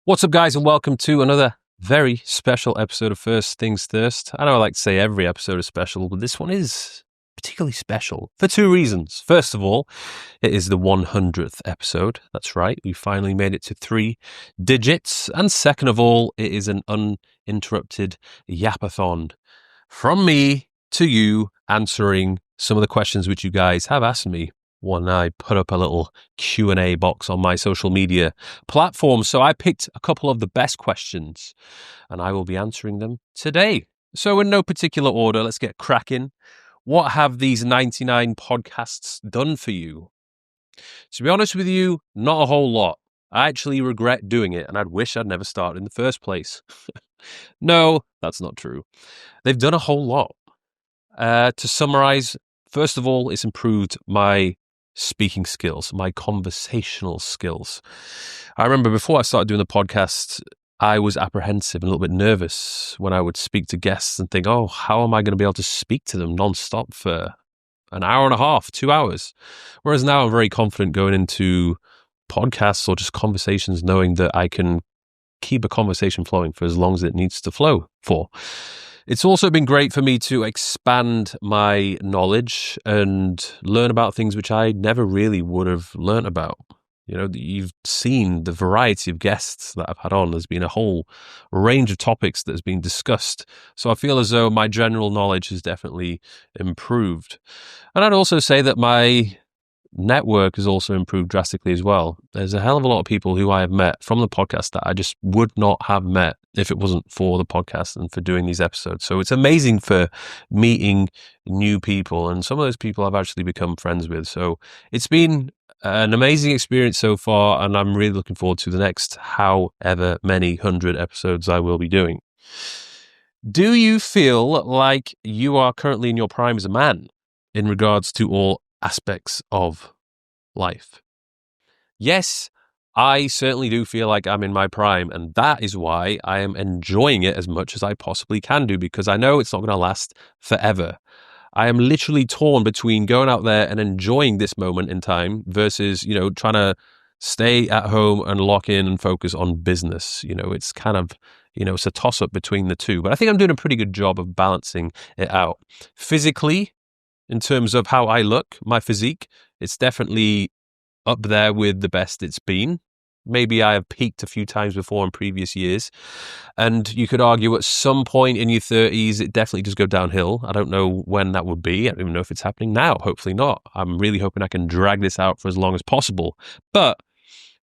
What's up, guys, and welcome to another very special episode of First Things THRST. I know I like to say every episode is special, but this one is particularly special for two reasons. First of all, it is the 100th episode. That's right, we finally made it to 3 digits. And second of all, it is an uninterrupted yapathon from me to you, answering some of the questions which you guys have asked me when I put up a little Q&A box on my social media platform. So I picked a couple of the best questions and I will be answering them today. So in no particular order, let's get cracking. What have these 99 podcasts done for you? To be honest with you, not a whole lot. I actually regret doing it and I'd wish I'd never started in the first place. No, that's not true. They've done a whole lot. To summarize, first of all, it's improved my speaking skills, my conversational skills. I remember before I started doing the podcast, I was apprehensive and a little bit nervous when I would speak to guests and think, oh, how am I going to be able to speak to them nonstop for an hour and a half, 2 hours? Whereas now I'm very confident going into podcasts or just conversations, knowing that I can keep a conversation flowing for as long as it needs to flow for. It's also been great for me to expand my knowledge and learn about things which I never really would have learned about. You know, you've seen the variety of guests that I've had on. There's been a whole range of topics that has been discussed. So I feel as though my general knowledge has definitely improved. And I'd also say that my network has also improved drastically as well. There's a hell of a lot of people who I have met from the podcast that I just would not have met if it wasn't for the podcast and for doing these episodes. So it's amazing for meeting new people, and some of those people I've actually become friends with. So it's been an amazing experience so far, and I'm really looking forward to the next however many 100 episodes I will be doing. Do you feel like you are currently in your prime as a man in regards to all aspects of life? Yes, I certainly do feel like I'm in my prime, and that is why I am enjoying it as much as I possibly can do, because I know it's not going to last forever. I am literally torn between going out there and enjoying this moment in time versus, trying to stay at home and lock in and focus on business. It's kind of, it's a toss-up between the two, but I think I'm doing a pretty good job of balancing it out. Physically, in terms of how I look, my physique, it's definitely up there with the best it's been. Maybe I have peaked a few times before in previous years. And you could argue at some point in your 30s, it definitely does go downhill. I don't know when that would be. I don't even know if it's happening now. Hopefully not. I'm really hoping I can drag this out for as long as possible. But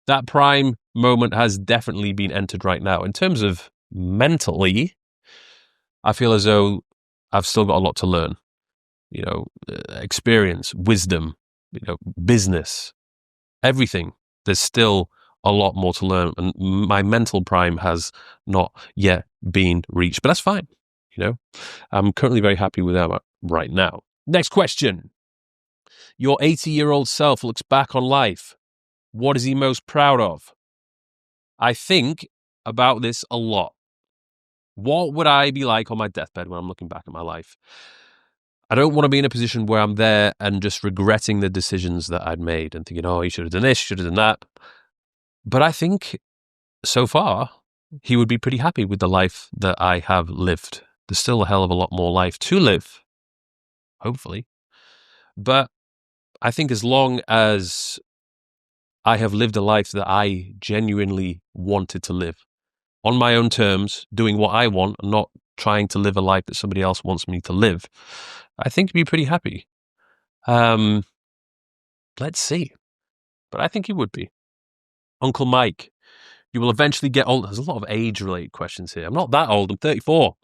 that prime moment has definitely been entered right now. In terms of mentally, I feel as though I've still got a lot to learn. Experience, wisdom, business, everything. There's still a lot more to learn, and my mental prime has not yet been reached, but that's fine. I'm currently very happy with that right now. Next question. Your 80-year-old self looks back on life. What is he most proud of? I think about this a lot. What would I be like on my deathbed when I'm looking back at my life? I don't want to be in a position where I'm there and just regretting the decisions that I'd made and thinking, oh, you should have done this, should have done that. But I think so far, he would be pretty happy with the life that I have lived. There's still a hell of a lot more life to live, hopefully. But I think as long as I have lived a life that I genuinely wanted to live, on my own terms, doing what I want and not trying to live a life that somebody else wants me to live, I think he'd be pretty happy. Let's see. But I think he would be. Uncle Mike, you will eventually get old. There's a lot of age-related questions here. I'm not that old. I'm 34.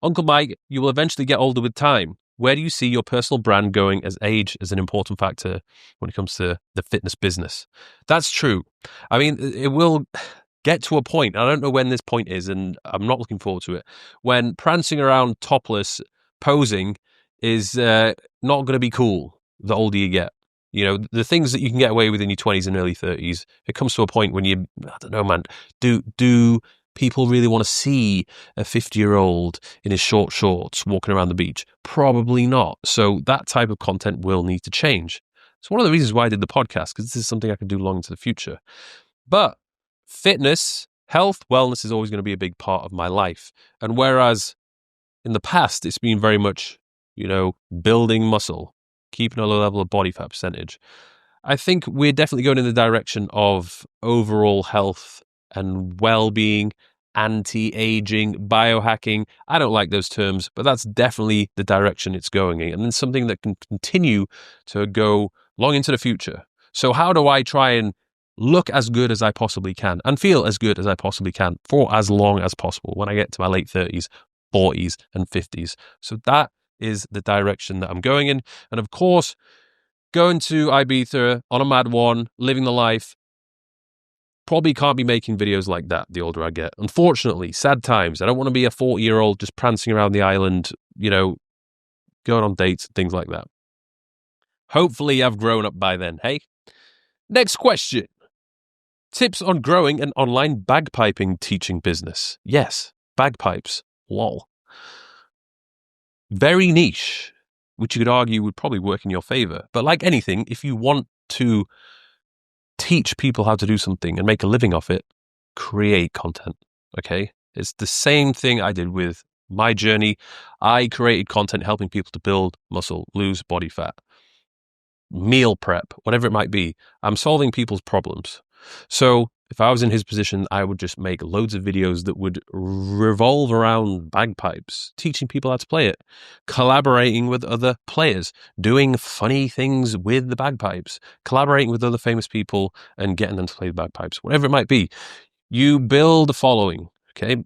Uncle Mike, you will eventually get older with time. Where do you see your personal brand going, as age is an important factor when it comes to the fitness business? That's true. I mean, it will get to a point. I don't know when this point is, and I'm not looking forward to it, when prancing around topless, posing is not going to be cool the older you get. The things that you can get away with in your 20s and early 30s, it comes to a point when you, I don't know, man, do people really want to see a 50-year-old in his short shorts walking around the beach? Probably not. So that type of content will need to change. It's one of the reasons why I did the podcast, because this is something I can do long into the future. But fitness, Health, wellness is always going to be a big part of my life. And whereas in the past, it's been very much, building muscle, keeping a low level of body fat percentage, I think we're definitely going in the direction of overall health and well-being, anti-aging, biohacking. I don't like those terms, but that's definitely the direction it's going in. And then something that can continue to go long into the future. So how do I try and look as good as I possibly can and feel as good as I possibly can for as long as possible when I get to my late 30s, 40s, and 50s? So that is the direction that I'm going in. And of course, going to Ibiza on a mad one, living the life, probably can't be making videos like that the older I get. Unfortunately, sad times. I don't want to be a 40-year-old just prancing around the island, going on dates and things like that. Hopefully I've grown up by then, hey? Next question. Tips on growing an online bagpiping teaching business. Yes, bagpipes. Lol. Very niche, which you could argue would probably work in your favor. But like anything, if you want to teach people how to do something and make a living off it, create content, okay? It's the same thing I did with my journey. I created content helping people to build muscle, lose body fat, meal prep, whatever it might be. I'm solving people's problems. So if I was in his position, I would just make loads of videos that would revolve around bagpipes, teaching people how to play it, collaborating with other players, doing funny things with the bagpipes, collaborating with other famous people and getting them to play the bagpipes, whatever it might be. You build a following, okay?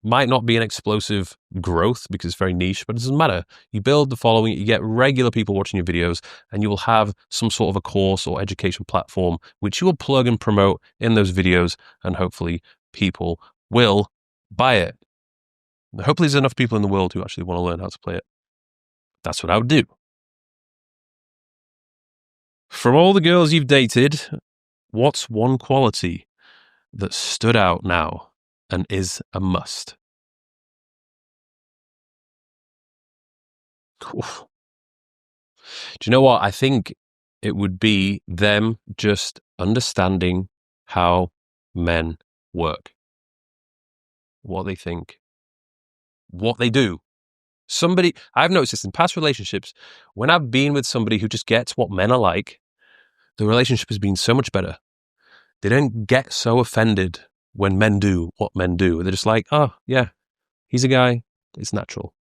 Might not be an explosive growth because it's very niche, but it doesn't matter. You build the following, you get regular people watching your videos, and you will have some sort of a course or education platform which you will plug and promote in those videos, and hopefully people will buy it. Hopefully there's enough people in the world who actually want to learn how to play it. That's what I would do. From all the girls you've dated, what's one quality that stood out now and is a must? Oof. Do you know what? I think it would be them just understanding how men work, what they think, what they do. I've noticed this in past relationships, when I've been with somebody who just gets what men are like, the relationship has been so much better. They don't get so offended when men do what men do. They're just like, oh, yeah, he's a guy. It's natural.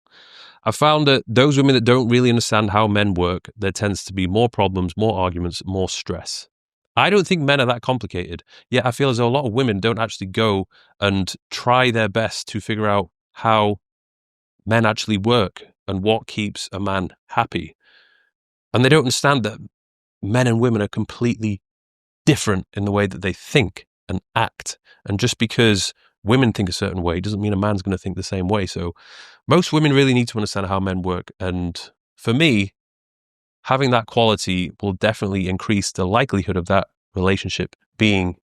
I've found that those women that don't really understand how men work, there tends to be more problems, more arguments, more stress. I don't think men are that complicated, yet I feel as though a lot of women don't actually go and try their best to figure out how men actually work and what keeps a man happy. And they don't understand that men and women are completely different in the way that they think and act. And just because women think a certain way doesn't mean a man's going to think the same way. So most women really need to understand how men work. And for me, having that quality will definitely increase the likelihood of that relationship being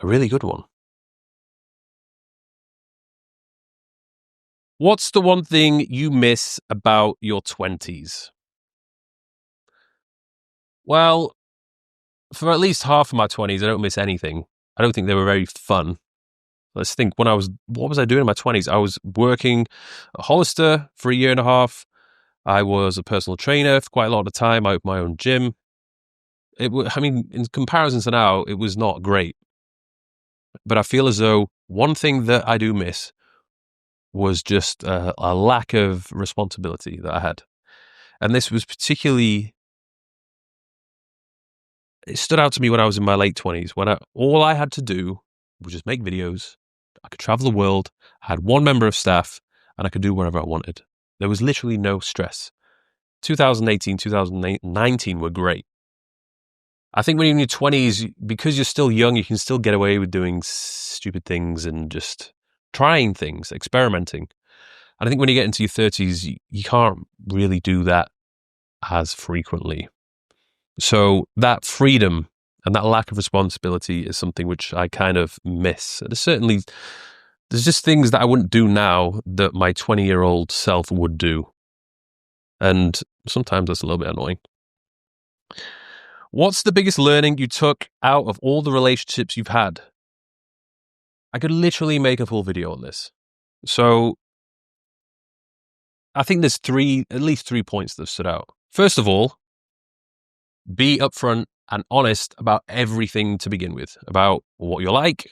a really good one. What's the one thing you miss about your 20s? Well, for at least half of my 20s, I don't miss anything. I don't think they were very fun. Let's think, what was I doing in my 20s? I was working at Hollister for a year and a half. I was a personal trainer for quite a lot of the time. I opened my own gym. In comparison to now, it was not great. But I feel as though one thing that I do miss was just a lack of responsibility that I had. And this was particularly, it stood out to me when I was in my late 20s, when all I had to do was just make videos. I could travel the world. I had one member of staff and I could do whatever I wanted. There was literally no stress. 2018, 2019 were great. I think when you're in your 20s, because you're still young, you can still get away with doing stupid things and just trying things, experimenting. And I think when you get into your 30s, you can't really do that as frequently. So that freedom and that lack of responsibility is something which I kind of miss. There's just things that I wouldn't do now that my 20-year-old self would do. And sometimes that's a little bit annoying. What's the biggest learning you took out of all the relationships you've had? I could literally make a full video on this. So I think there's at least three points that stood out. First of all, be upfront and honest about everything to begin with, about what you like,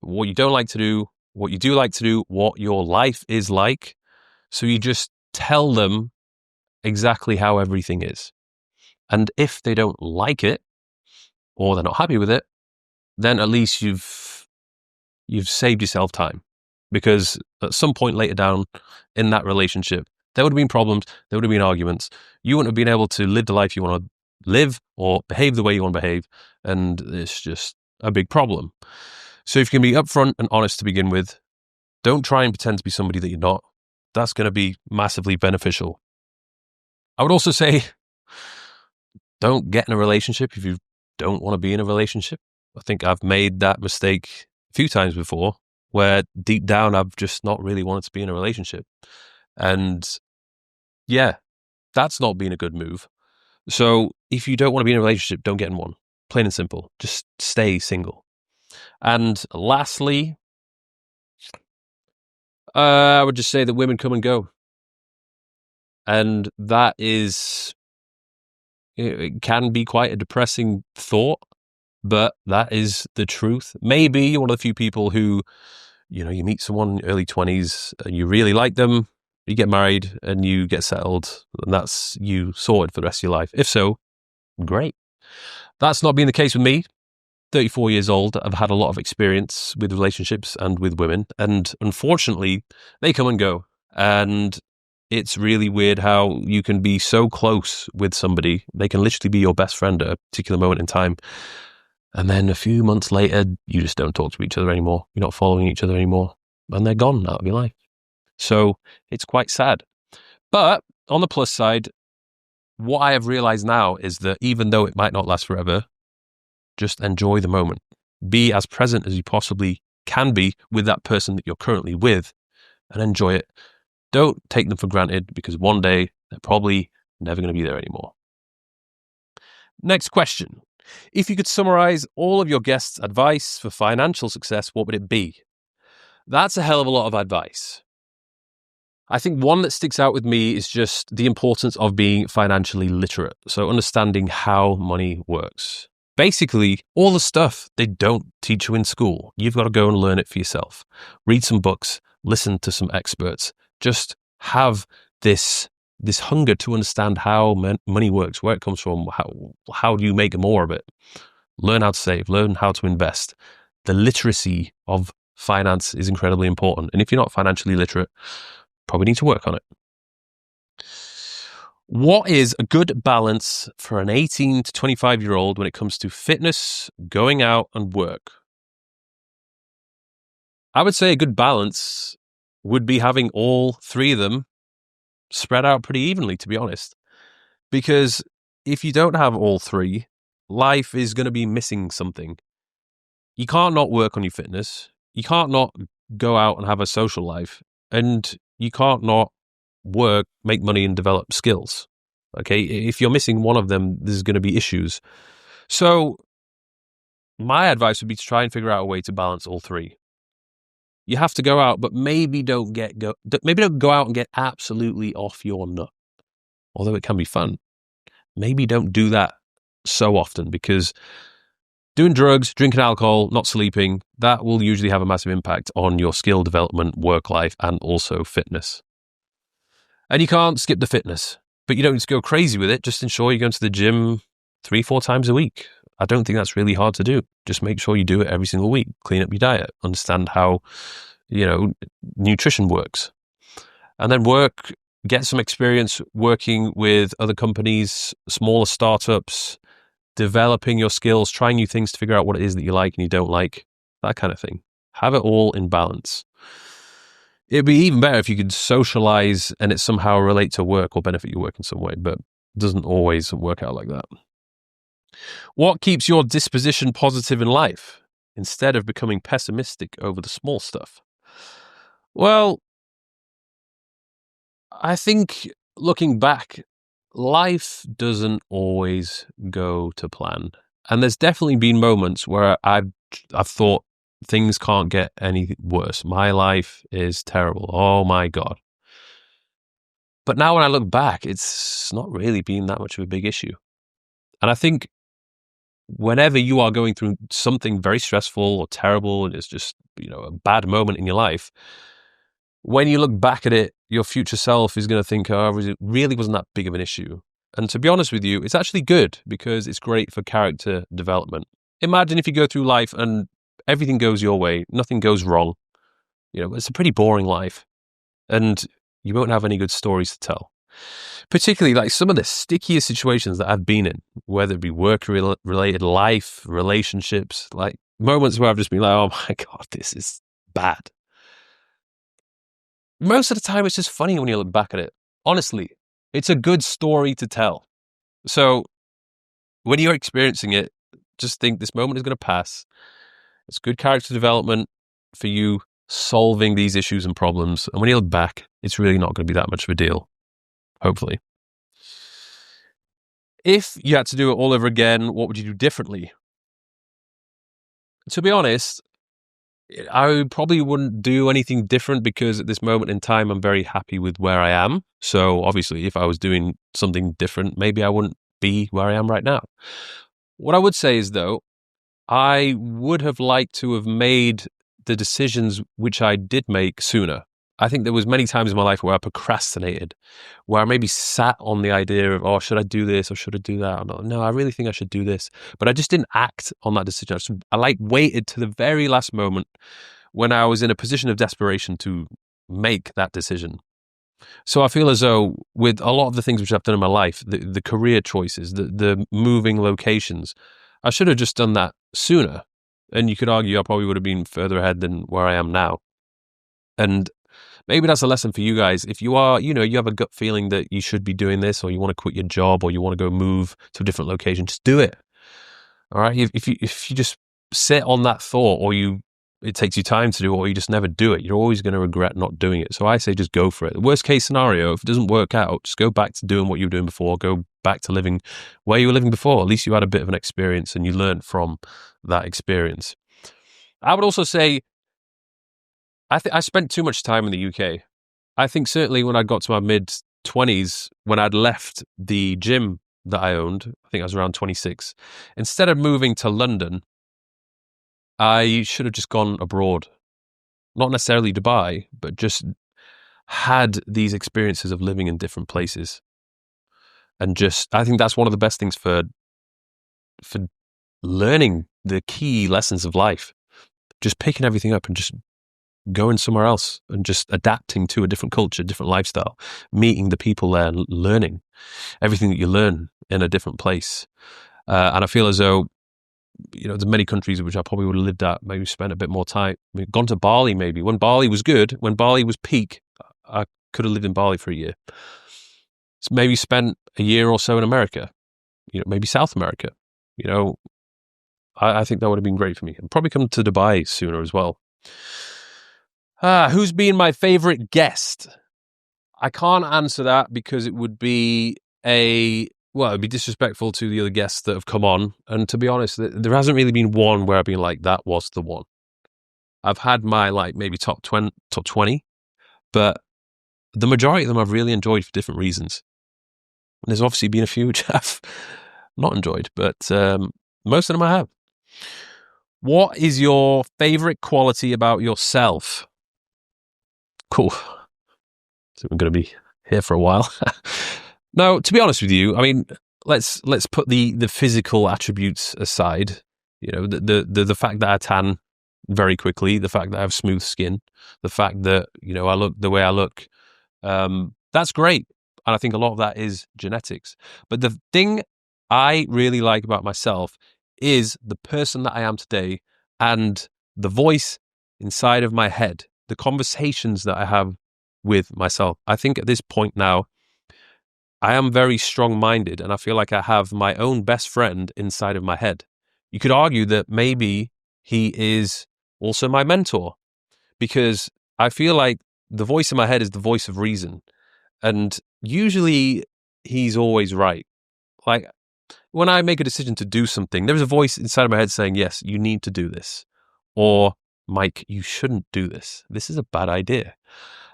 what you don't like to do, what you do like to do, what your life is like. So you just tell them exactly how everything is. And if they don't like it or they're not happy with it, then at least you've saved yourself time, because at some point later down in that relationship, there would have been problems, there would have been arguments. You wouldn't have been able to live the life you want to live or behave the way you want to behave. And it's just a big problem. So if you can be upfront and honest to begin with, don't try and pretend to be somebody that you're not. That's going to be massively beneficial. I would also say, don't get in a relationship if you don't want to be in a relationship. I think I've made that mistake a few times before, where deep down I've just not really wanted to be in a relationship. And yeah, that's not been a good move. So if you don't want to be in a relationship, don't get in one. Plain and simple. Just stay single. And lastly, I would just say that women come and go. And that it can be quite a depressing thought, but that is the truth. Maybe you're one of the few people who, you meet someone in your early 20s and you really like them, you get married and you get settled, and that's you sorted for the rest of your life. If so, great. That's not been the case with me. 34 years old, I've had a lot of experience with relationships and with women, and unfortunately, they come and go. And it's really weird how you can be so close with somebody. They can literally be your best friend at a particular moment in time. And then a few months later, you just don't talk to each other anymore. You're not following each other anymore. And they're gone out of your life. So it's quite sad. But on the plus side, what I have realized now is that even though it might not last forever, just enjoy the moment. Be as present as you possibly can be with that person that you're currently with, and enjoy it. Don't take them for granted, because one day they're probably never going to be there anymore. Next question. If you could summarize all of your guests' advice for financial success, what would it be? That's a hell of a lot of advice. I think one that sticks out with me is just the importance of being financially literate. So understanding how money works. Basically, all the stuff they don't teach you in school, you've got to go and learn it for yourself. Read some books, listen to some experts. Just have this hunger to understand how money works, where it comes from, how do you make more of it. Learn how to save, learn how to invest. The literacy of finance is incredibly important. And if you're not financially literate, probably need to work on it. What is a good balance for an 18 to 25-year-old when it comes to fitness, going out, and work? I would say a good balance would be having all three of them spread out pretty evenly, to be honest. Because if you don't have all three, life is going to be missing something. You can't not work on your fitness. You can't not go out and have a social life. And you can't not work, make money, and develop skills. Okay, if you're missing one of them, there's going to be issues. So my advice would be to try and figure out a way to balance all three. You have to go out, but maybe don't go out and get absolutely off your nut. Although it can be fun. Maybe don't do that so often, because doing drugs, drinking alcohol, not sleeping, that will usually have a massive impact on your skill development, work life, and also fitness. And you can't skip the fitness, but you don't need to go crazy with it. Just ensure you're going to the gym 3-4 times a week. I don't think that's really hard to do. Just make sure you do it every single week. Clean up your diet. Understand how, nutrition works. And then get some experience working with other companies, smaller startups, developing your skills, trying new things to figure out what it is that you like and you don't like, that kind of thing. Have it all in balance. It'd be even better if you could socialize and it somehow relate to work or benefit your work in some way, but it doesn't always work out like that. What keeps your disposition positive in life instead of becoming pessimistic over the small stuff? Well, I think looking back, life doesn't always go to plan. And there's definitely been moments where I've thought things can't get any worse. My life is terrible. Oh my God. But now when I look back, it's not really been that much of a big issue. And I think whenever you are going through something very stressful or terrible, and it's just, a bad moment in your life, when you look back at it, your future self is going to think, oh, it really wasn't that big of an issue. And to be honest with you, it's actually good because it's great for character development. Imagine if you go through life and everything goes your way, nothing goes wrong. It's a pretty boring life. And you won't have any good stories to tell. Particularly like some of the stickiest situations that I've been in, whether it be work-related, life, relationships, like moments where I've just been like, oh my God, this is bad. Most of the time, it's just funny when you look back at it. Honestly, it's a good story to tell. So when you're experiencing it, just think this moment is going to pass. It's good character development for you solving these issues and problems. And when you look back, it's really not going to be that much of a deal, hopefully. If you had to do it all over again, what would you do differently? To be honest, I probably wouldn't do anything different because at this moment in time, I'm very happy with where I am. So obviously, if I was doing something different, maybe I wouldn't be where I am right now. What I would say is, though, I would have liked to have made the decisions which I did make sooner. I think there was many times in my life where I procrastinated, where I maybe sat on the idea of, oh, should I do this or should I do that? No, I really think I should do this. But I just didn't act on that decision. I waited to the very last moment when I was in a position of desperation to make that decision. So I feel as though with a lot of the things which I've done in my life, the career choices, the moving locations, I should have just done that sooner. And you could argue I probably would have been further ahead than where I am now. And maybe that's a lesson for you guys. If you are, you have a gut feeling that you should be doing this, or you want to quit your job, or you want to go move to a different location, just do it. All right. If you just sit on that thought, or it takes you time to do it, or you just never do it, you're always going to regret not doing it. So I say just go for it. The worst case scenario, if it doesn't work out, just go back to doing what you were doing before. Go back to living where you were living before. At least you had a bit of an experience and you learned from that experience. I would also say, I spent too much time in the UK. I think certainly when I got to my mid-20s, when I'd left the gym that I owned, I think I was around 26, instead of moving to London, I should have just gone abroad. Not necessarily Dubai, but just had these experiences of living in different places. And I think that's one of the best things for learning the key lessons of life. Just picking everything up and just going somewhere else and just adapting to a different culture, different lifestyle, meeting the people there, learning everything that you learn in a different place. And I feel as though, there's many countries which I probably would have lived at, maybe spent a bit more time, gone to Bali maybe. When Bali was good, when Bali was peak, I could have lived in Bali for a year. So maybe spent a year or so in America, maybe South America. I think that would have been great for me. And probably come to Dubai sooner as well. Who's been my favorite guest? I can't answer that because it would be it'd be disrespectful to the other guests that have come on. And to be honest, there hasn't really been one where I've been like, that was the one. I've had my maybe top 20, but the majority of them I've really enjoyed for different reasons. And there's obviously been a few which I've not enjoyed, but most of them I have. What is your favorite quality about yourself? Cool. So we're going to be here for a while. No, to be honest with you, I mean, let's put the physical attributes aside. The fact that I tan very quickly, the fact that I have smooth skin, the fact that I look the way I look. That's great, and I think a lot of that is genetics. But the thing I really like about myself is the person that I am today and the voice inside of my head. The conversations that I have with myself. I think at this point now, I am very strong-minded and I feel like I have my own best friend inside of my head. You could argue that maybe he is also my mentor because I feel like the voice in my head is the voice of reason. And usually he's always right. Like when I make a decision to do something, there's a voice inside of my head saying, yes, you need to do this. Or Mike, you shouldn't do this. This is a bad idea.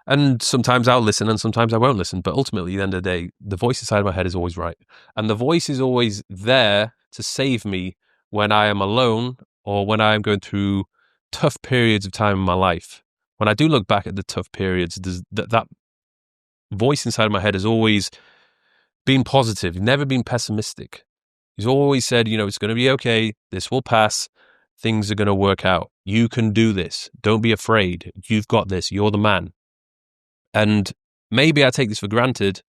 And sometimes I'll listen and sometimes I won't listen. But ultimately, at the end of the day, the voice inside of my head is always right. And the voice is always there to save me when I am alone or when I am going through tough periods of time in my life. When I do look back at the tough periods, that voice inside of my head has always been positive, never been pessimistic. He's always said, it's going to be okay. This will pass. Things are going to work out. You can do this. Don't be afraid. You've got this. You're the man. And maybe I take this for granted.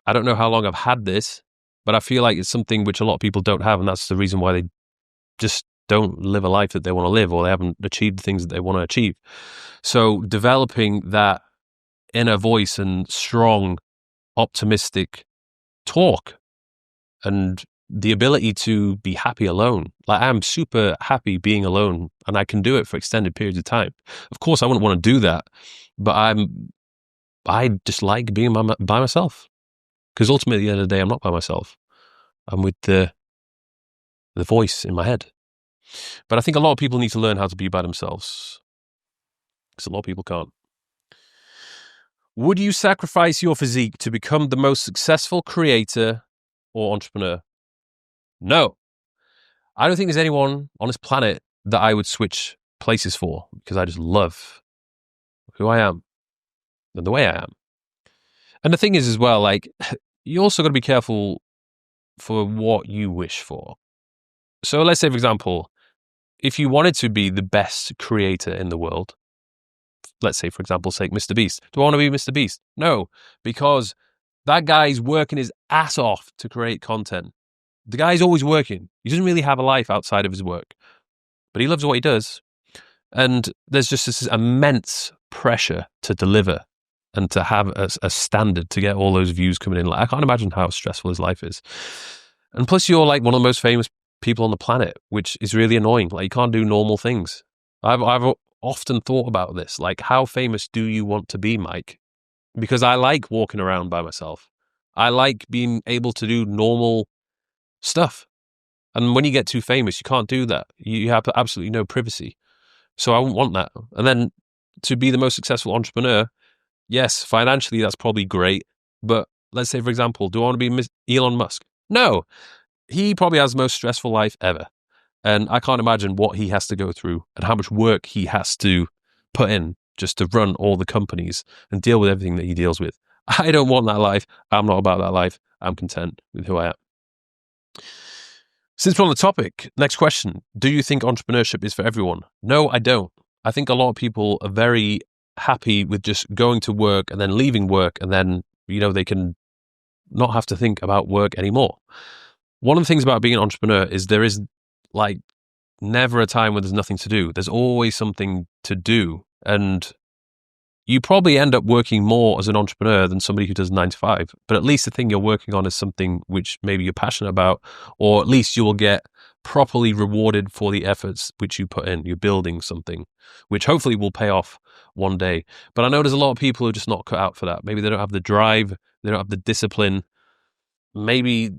I don't know how long I've had this, but I feel like it's something which a lot of people don't have. And that's the reason why they just don't live a life that they want to live, or they haven't achieved the things that they want to achieve. So developing that inner voice and strong, optimistic talk and the ability to be happy alone. Like, I'm super happy being alone and I can do it for extended periods of time. Of course, I wouldn't want to do that, but I just like being by myself, because ultimately at the end of the day, I'm not by myself. I'm with the voice in my head. But I think a lot of people need to learn how to be by themselves, because a lot of people can't. Would you sacrifice your physique to become the most successful creator or entrepreneur? No. I don't think there's anyone on this planet that I would switch places for, because I just love who I am and the way I am. And the thing is as well, like, you also got to be careful for what you wish for. So let's say, for example, if you wanted to be the best creator in the world, let's say, for example, say Mr. Beast. Do I want to be Mr. Beast? No, because that guy's working his ass off to create content. The guy's always working. He doesn't really have a life outside of his work, but he loves what he does. And there's just this immense pressure to deliver and to have a standard to get all those views coming in. Like, I can't imagine how stressful his life is. And plus, you're like one of the most famous people on the planet, which is really annoying. Like, you can't do normal things. I've often thought about this. Like, how famous do you want to be, Mike? Because I like walking around by myself. I like being able to do normal stuff. And when you get too famous, you can't do that. You have absolutely no privacy. So I wouldn't want that. And then to be the most successful entrepreneur, yes, financially, that's probably great. But let's say, for example, do I want to be Elon Musk? No. He probably has the most stressful life ever. And I can't imagine what he has to go through and how much work he has to put in just to run all the companies and deal with everything that he deals with. I don't want that life. I'm not about that life. I'm content with who I am. Since we're on the topic, next question. Do you think entrepreneurship is for everyone? No, I don't. I think a lot of people are very happy with just going to work and then leaving work, and then, they can not have to think about work anymore. One of the things about being an entrepreneur is there is like never a time when there's nothing to do. There's always something to do. And you probably end up working more as an entrepreneur than somebody who does 9 to 5. But at least the thing you're working on is something which maybe you're passionate about, or at least you will get properly rewarded for the efforts which you put in. You're building something, which hopefully will pay off one day. But I know there's a lot of people who are just not cut out for that. Maybe they don't have the drive. They don't have the discipline. Maybe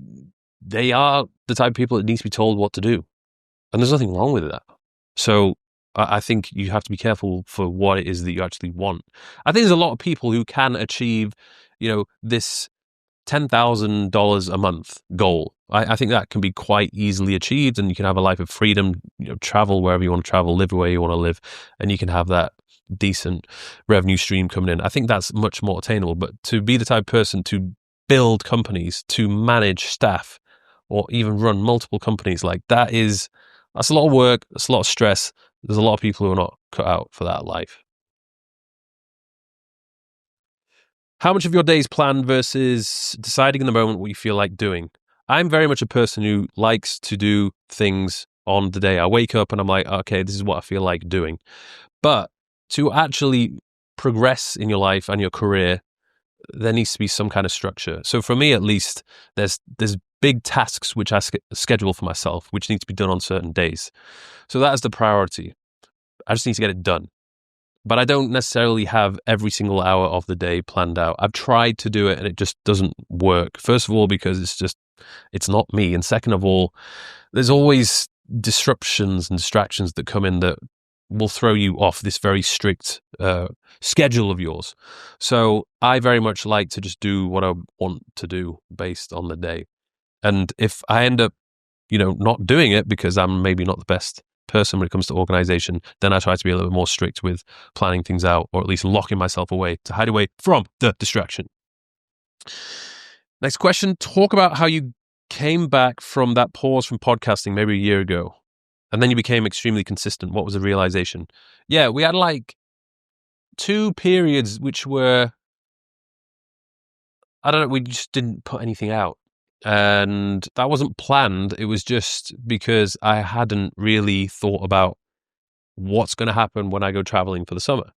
they are the type of people that need to be told what to do. And there's nothing wrong with that. So I think you have to be careful for what it is that you actually want. I think there's a lot of people who can achieve, this $10,000 a month goal. I think that can be quite easily achieved, and you can have a life of freedom, travel wherever you want to travel, live where you want to live, and you can have that decent revenue stream coming in. I think that's much more attainable. But to be the type of person to build companies, to manage staff, or even run multiple companies, that's a lot of work, that's a lot of stress. There's a lot of people who are not cut out for that life. How much of your day is planned versus deciding in the moment what you feel like doing? I'm very much a person who likes to do things on the day. I wake up and I'm like, okay, this is what I feel like doing. But to actually progress in your life and your career, there needs to be some kind of structure. So for me, at least, there's big tasks which I schedule for myself, which need to be done on certain days. So that is the priority. I just need to get it done. But I don't necessarily have every single hour of the day planned out. I've tried to do it and it just doesn't work. First of all, because it's not me. And second of all, there's always disruptions and distractions that come in that will throw you off this very strict schedule of yours. So I very much like to just do what I want to do based on the day. And if I end up, not doing it because I'm maybe not the best person when it comes to organization, then I try to be a little bit more strict with planning things out, or at least locking myself away to hide away from the distraction. Next question, talk about how you came back from that pause from podcasting maybe a year ago, and then you became extremely consistent. What was the realization? Yeah, we had like 2 periods which were, I don't know, we just didn't put anything out. And that wasn't planned. It was just because I hadn't really thought about what's going to happen when I go traveling for the summer.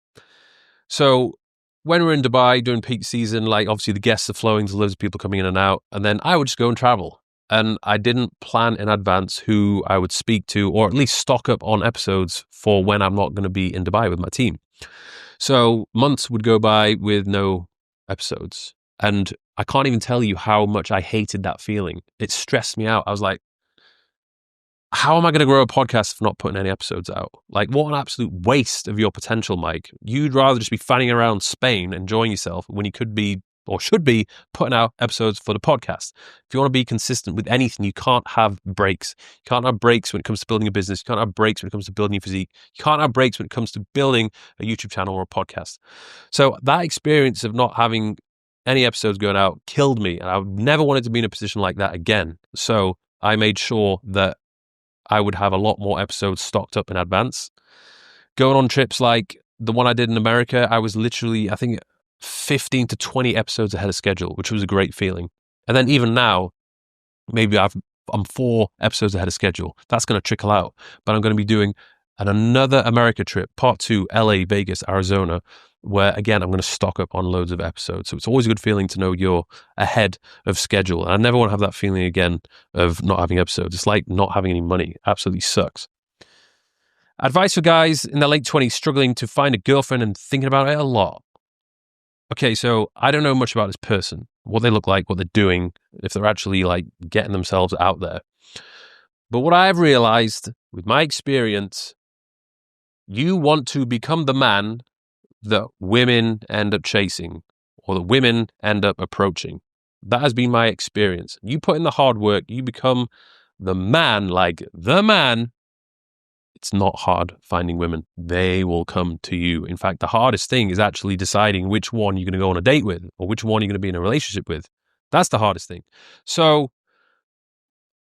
So when we're in Dubai during peak season, like obviously the guests are flowing, there's loads of people coming in and out, and then I would just go and travel. And I didn't plan in advance who I would speak to, or at least stock up on episodes for when I'm not going to be in Dubai with my team. So months would go by with no episodes. And I can't even tell you how much I hated that feeling. It stressed me out. I was like, how am I going to grow a podcast for not putting any episodes out? Like, what an absolute waste of your potential, Mike. You'd rather just be fanning around Spain, enjoying yourself, when you could be, or should be, putting out episodes for the podcast. If you want to be consistent with anything, you can't have breaks. You can't have breaks when it comes to building a business. You can't have breaks when it comes to building your physique. You can't have breaks when it comes to building a YouTube channel or a podcast. So that experience of not having any episodes going out killed me, and I never wanted to be in a position like that again. So I made sure that I would have a lot more episodes stocked up in advance. Going on trips like the one I did in America, I was literally, I think, 15 to 20 episodes ahead of schedule, which was a great feeling. And then even now, maybe I'm 4 episodes ahead of schedule. That's going to trickle out. But I'm going to be doing another America trip, part 2, LA, Vegas, Arizona, where again, I'm going to stock up on loads of episodes. So it's always a good feeling to know you're ahead of schedule. And I never want to have that feeling again of not having episodes. It's like not having any money. It absolutely sucks. Advice for guys in their late 20s struggling to find a girlfriend and thinking about it a lot. Okay, so I don't know much about this person, what they look like, what they're doing, if they're actually like getting themselves out there. But what I've realized with my experience, you want to become the man that women end up chasing, or that women end up approaching. That has been my experience. You put in the hard work, you become the man, like the man. It's not hard finding women. They will come to you. In fact, the hardest thing is actually deciding which one you're going to go on a date with, or which one you're going to be in a relationship with. That's the hardest thing. So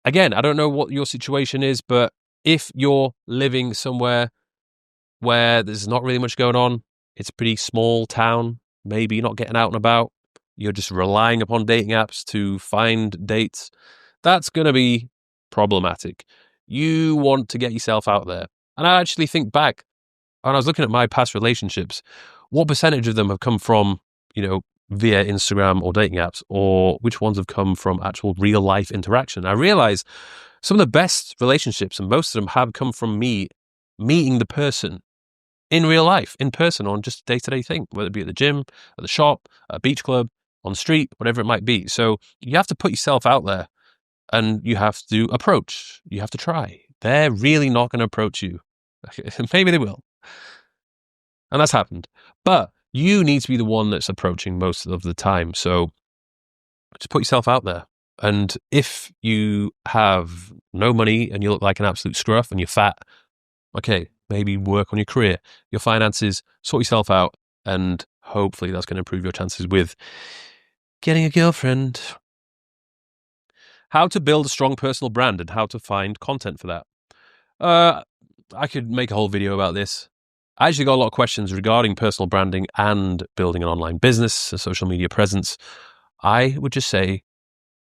again, I don't know what your situation is, but if you're living somewhere where there's not really much going on, it's a pretty small town, maybe you're not getting out and about, you're just relying upon dating apps to find dates, that's going to be problematic. You want to get yourself out there. And I actually think back, when I was looking at my past relationships, what percentage of them have come from, via Instagram or dating apps, or which ones have come from actual real life interaction. I realize some of the best relationships, and most of them have come from me meeting the person in real life, in person, on just a day-to-day thing, whether it be at the gym, at the shop, at a beach club, on the street, whatever it might be. So you have to put yourself out there, and you have to approach. You have to try. They're really not going to approach you. Maybe they will. And that's happened. But you need to be the one that's approaching most of the time. So just put yourself out there. And if you have no money and you look like an absolute scruff and you're fat, okay, maybe work on your career, your finances, sort yourself out, and hopefully that's going to improve your chances with getting a girlfriend. How to build a strong personal brand and how to find content for that. I could make a whole video about this. I actually got a lot of questions regarding personal branding and building an online business, a social media presence. I would just say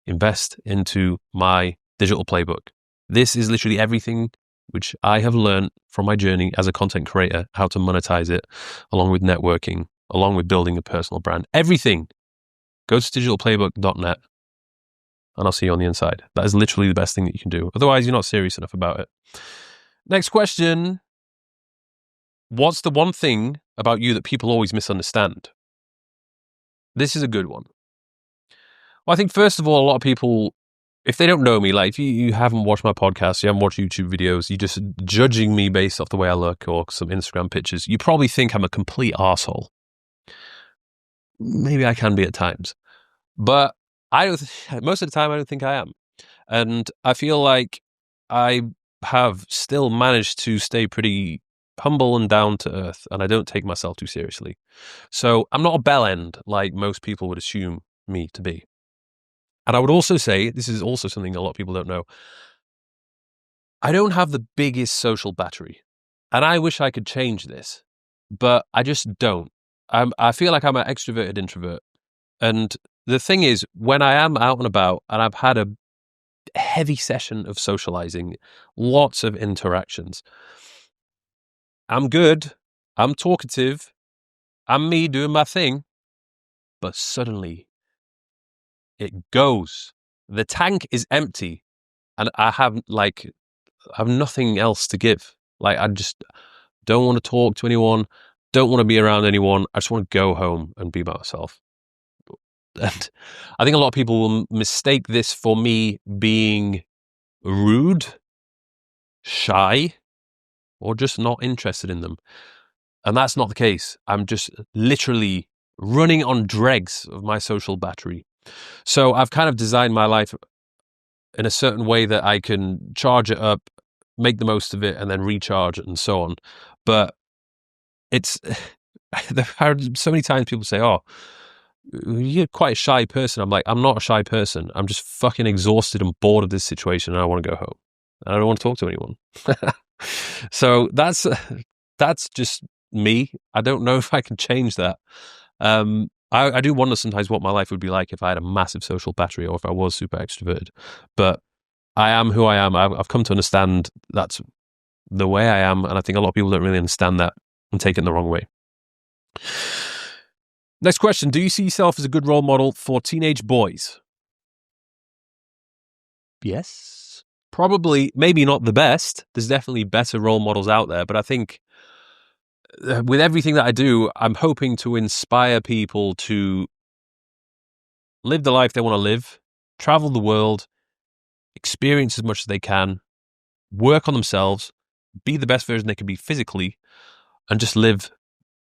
invest into my digital playbook. This is literally everything which I have learned from my journey as a content creator, how to monetize it, along with networking, along with building a personal brand. Everything. Go to digitalplaybook.net and I'll see you on the inside. That is literally the best thing that you can do. Otherwise, you're not serious enough about it. Next question. What's the one thing about you that people always misunderstand? This is a good one. Well, I think first of all, a lot of people if they don't know me, like if you haven't watched my podcast, you haven't watched YouTube videos, you're just judging me based off the way I look or some Instagram pictures, you probably think I'm a complete arsehole. Maybe I can be at times, but most of the time I don't think I am. And I feel like I have still managed to stay pretty humble and down to earth, and I don't take myself too seriously. So I'm not a bell end like most people would assume me to be. And I would also say, this is also something a lot of people don't know, I don't have the biggest social battery. And I wish I could change this, but I just don't. I feel like I'm an extroverted introvert. And the thing is, when I am out and about and I've had a heavy session of socializing, lots of interactions, I'm good, I'm talkative, I'm me doing my thing, but suddenly it goes. The tank is empty and I have nothing else to give. Like, I just don't want to talk to anyone, don't want to be around anyone. I just want to go home and be by myself. And I think a lot of people will mistake this for me being rude, shy, or just not interested in them. And that's not the case. I'm just literally running on dregs of my social battery. So I've kind of designed my life in a certain way that I can charge it up, make the most of it, and then recharge it and so on. But it's, I've heard so many times people say, oh, you're quite a shy person. I'm like, I'm not a shy person. I'm just fucking exhausted and bored of this situation and I want to go home. And I don't want to talk to anyone. So that's just me. I don't know if I can change that. I do wonder sometimes what my life would be like if I had a massive social battery or if I was super extroverted. But I am who I am. I've come to understand that's the way I am. And I think a lot of people don't really understand that and take it in the wrong way. Next question. Do you see yourself as a good role model for teenage boys? Yes. Probably, maybe not the best. There's definitely better role models out there. But I think with everything that I do, I'm hoping to inspire people to live the life they want to live, travel the world, experience as much as they can, work on themselves, be the best version they can be physically, and just live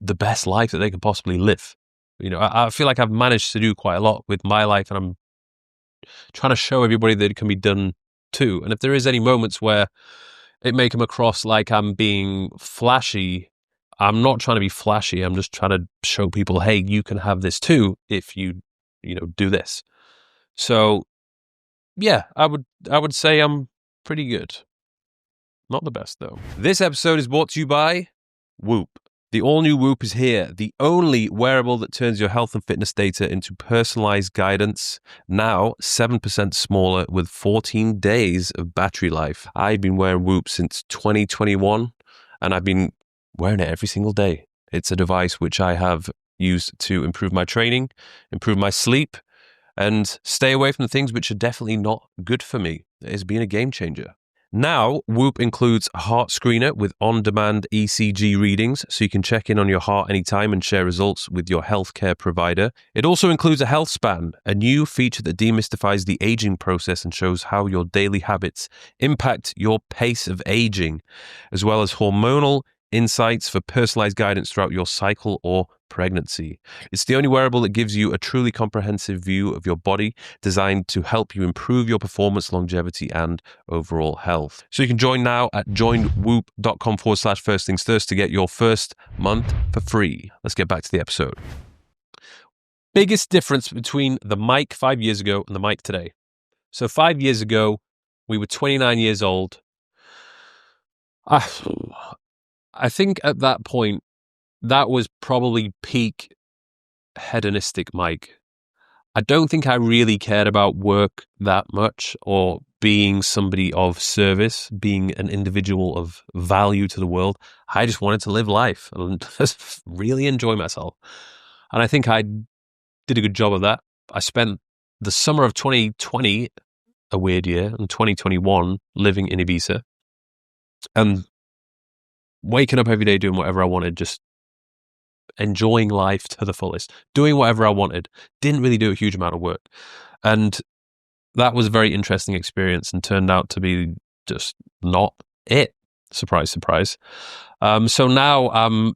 the best life that they can possibly live. You know, I feel like I've managed to do quite a lot with my life, and I'm trying to show everybody that it can be done too. And if there is any moments where it may come across like I'm being flashy, I'm not trying to be flashy. I'm just trying to show people, hey, you can have this too if you do this. So yeah, I would say I'm pretty good. Not the best though. This episode is brought to you by Whoop. The all-new Whoop is here, the only wearable that turns your health and fitness data into personalized guidance. Now, 7% smaller with 14 days of battery life. I've been wearing Whoop since 2021, and I've been wearing it every single day. It's a device which I have used to improve my training, improve my sleep, and stay away from the things which are definitely not good for me. It has been a game changer. Now, Whoop includes a heart screener with on-demand ECG readings, so you can check in on your heart anytime and share results with your healthcare provider. It also includes a health span, a new feature that demystifies the aging process and shows how your daily habits impact your pace of aging, as well as hormonal insights for personalized guidance throughout your cycle or pregnancy. It's the only wearable that gives you a truly comprehensive view of your body, designed to help you improve your performance, longevity, and overall health. So you can join now at joinwhoop.com/First Things THRST to get your first month for free. Let's get back to the episode. Biggest difference between the Mike 5 years ago and the Mike today. So 5 years ago, we were 29 years old. I think at that point, that was probably peak hedonistic Mike. I don't think I really cared about work that much or being somebody of service, being an individual of value to the world. I just wanted to live life and just really enjoy myself. And I think I did a good job of that. I spent the summer of 2020, a weird year, and 2021 living in Ibiza and waking up every day doing whatever I wanted, just enjoying life to the fullest, doing whatever I wanted. Didn't really do a huge amount of work. And that was a very interesting experience and turned out to be just not it. Surprise, surprise. So now I'm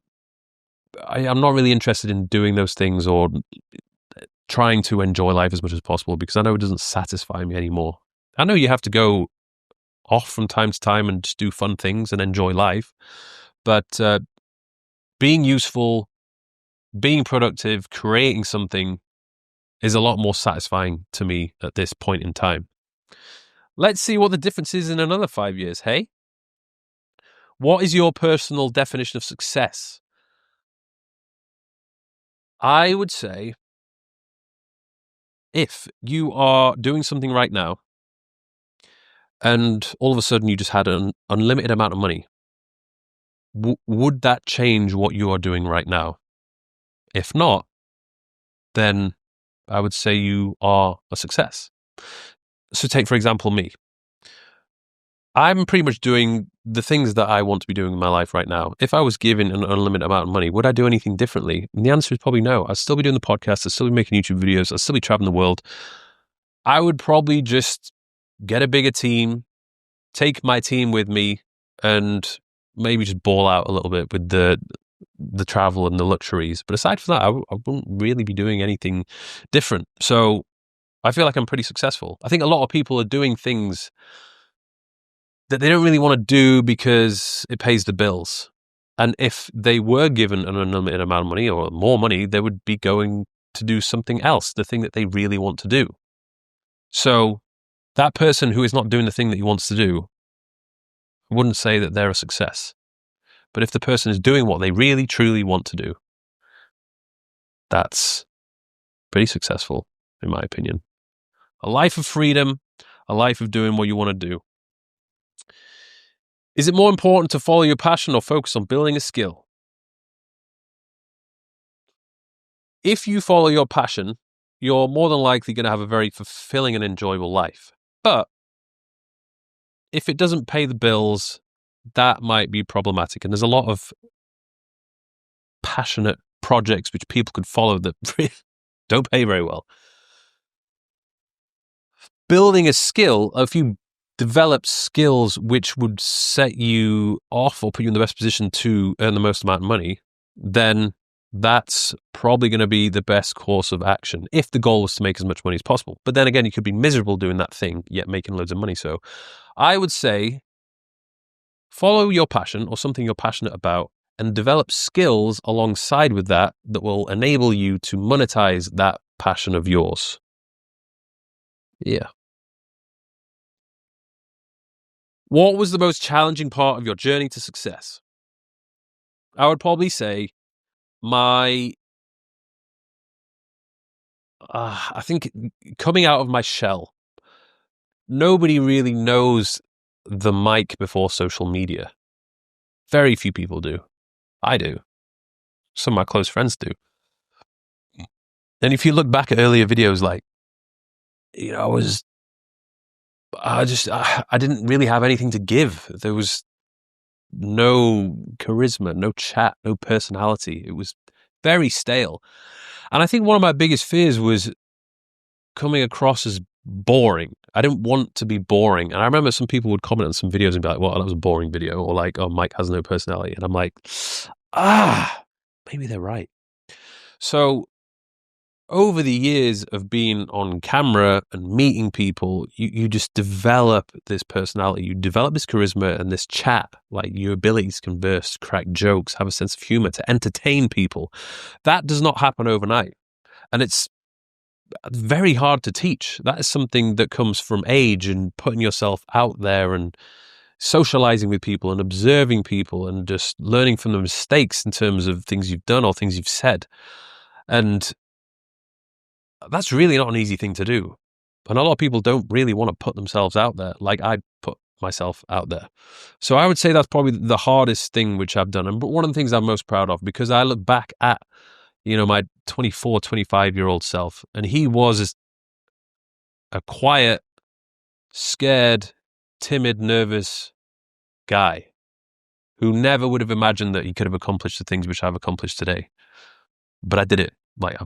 not really interested in doing those things or trying to enjoy life as much as possible because I know it doesn't satisfy me anymore. I know you have to go off from time to time and just do fun things and enjoy life, but being useful, being productive, creating something is a lot more satisfying to me at this point in time. Let's see what the difference is in another 5 years, hey? What is your personal definition of success? I would say if you are doing something right now and all of a sudden you just had an unlimited amount of money, would that change what you are doing right now? If not, then I would say you are a success. So take, for example, me. I'm pretty much doing the things that I want to be doing in my life right now. If I was given an unlimited amount of money, would I do anything differently? And the answer is probably no. I'd still be doing the podcast. I'd still be making YouTube videos. I'd still be traveling the world. I would probably just get a bigger team, take my team with me, and maybe just ball out a little bit with the travel and the luxuries. But aside from that, I wouldn't really be doing anything different. So I feel like I'm pretty successful. I think a lot of people are doing things that they don't really want to do because it pays the bills. And if they were given an unlimited amount of money or more money, they would be going to do something else, the thing that they really want to do. So that person who is not doing the thing that he wants to do, I wouldn't say that they're a success. But if the person is doing what they really, truly want to do, that's pretty successful, in my opinion. A life of freedom, a life of doing what you want to do. Is it more important to follow your passion or focus on building a skill? If you follow your passion, you're more than likely going to have a very fulfilling and enjoyable life. But if it doesn't pay the bills, that might be problematic. And there's a lot of passionate projects which people could follow that don't pay very well. Building a skill, if you develop skills which would set you off or put you in the best position to earn the most amount of money, then that's probably going to be the best course of action if the goal was to make as much money as possible. But then again, you could be miserable doing that thing, yet making loads of money. So I would say follow your passion or something you're passionate about and develop skills alongside with that will enable you to monetize that passion of yours. Yeah. What was the most challenging part of your journey to success? I would probably say I think coming out of my shell. Nobody really knows the Mike before social media. Very few people do. I do. Some of my close friends do. And if you look back at earlier videos, like, you know, I didn't really have anything to give. There was no charisma, no chat, no personality. It was very stale. And I think one of my biggest fears was coming across as boring. I didn't want to be boring. And I remember some people would comment on some videos and be like, well, that was a boring video. Or like, oh, Mike has no personality. And I'm like, maybe they're right. So over the years of being on camera and meeting people, you just develop this personality, you develop this charisma and this chat, like your ability to converse, crack jokes, have a sense of humor, to entertain people. That does not happen overnight. And it's very hard to teach. That is something that comes from age and putting yourself out there and socializing with people and observing people and just learning from the mistakes in terms of things you've done or things you've said. And that's really not an easy thing to do. And a lot of people don't really want to put themselves out there like I put myself out there. So I would say that's probably the hardest thing which I've done. And one of the things I'm most proud of, because I look back at, you know, my 24, 25-year-old self, and he was a quiet, scared, timid, nervous guy who never would have imagined that he could have accomplished the things which I've accomplished today. But I did it. Like, I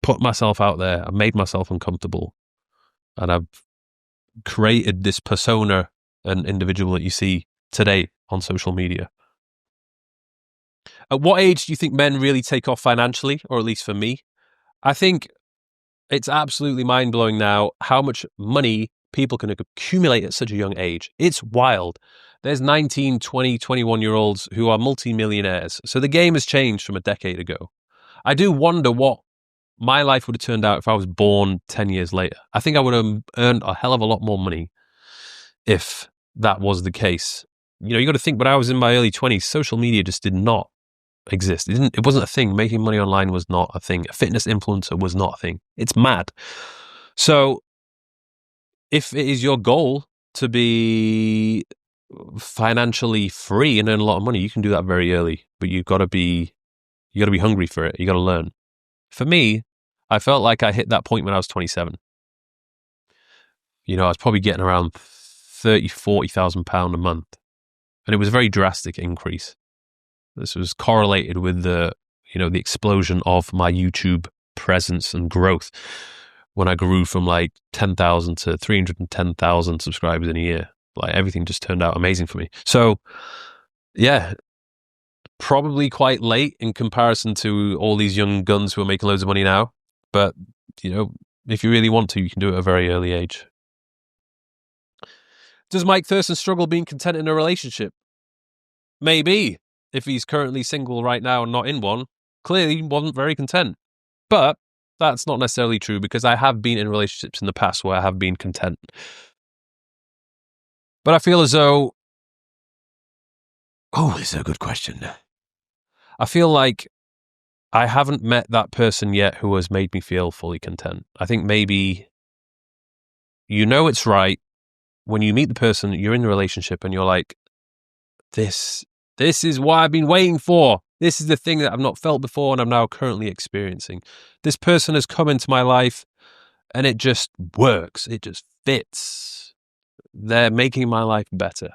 put myself out there. I made myself uncomfortable. and I've created this persona and individual that you see today on social media. At what age do you think men really take off financially, or at least for me? I think it's absolutely mind-blowing now how much money people can accumulate at such a young age. It's wild. There's 19, 20, 21-year-olds who are multimillionaires. So the game has changed from a decade ago. I do wonder what my life would have turned out if I was born 10 years later. I think I would have earned a hell of a lot more money if that was the case. You got to think, when I was in my early 20s, social media just did not exist. It wasn't a thing. Making money online was not a thing. A fitness influencer was not a thing. It's mad. So if it is your goal to be financially free and earn a lot of money, you can do that very early, but you got to be hungry for it. You got to learn. For me, I felt like I hit that point when I was 27. I was probably getting around 30, 40,000 pound a month, and it was a very drastic increase. This was correlated with the explosion of my YouTube presence and growth when I grew from like 10,000 to 310,000 subscribers in a year. Like, everything just turned out amazing for me. So yeah, probably quite late in comparison to all these young guns who are making loads of money now. But, if you really want to, you can do it at a very early age. Does Mike Thurston struggle being content in a relationship? Maybe. If he's currently single right now and not in one, clearly he wasn't very content. But that's not necessarily true, because I have been in relationships in the past where I have been content. But I feel as though... Oh, this is a good question. I feel like I haven't met that person yet who has made me feel fully content. I think maybe it's right when you meet the person, you're in the relationship, and you're like, this is what I've been waiting for. This is the thing that I've not felt before and I'm now currently experiencing. This person has come into my life and it just works. It just fits. They're making my life better.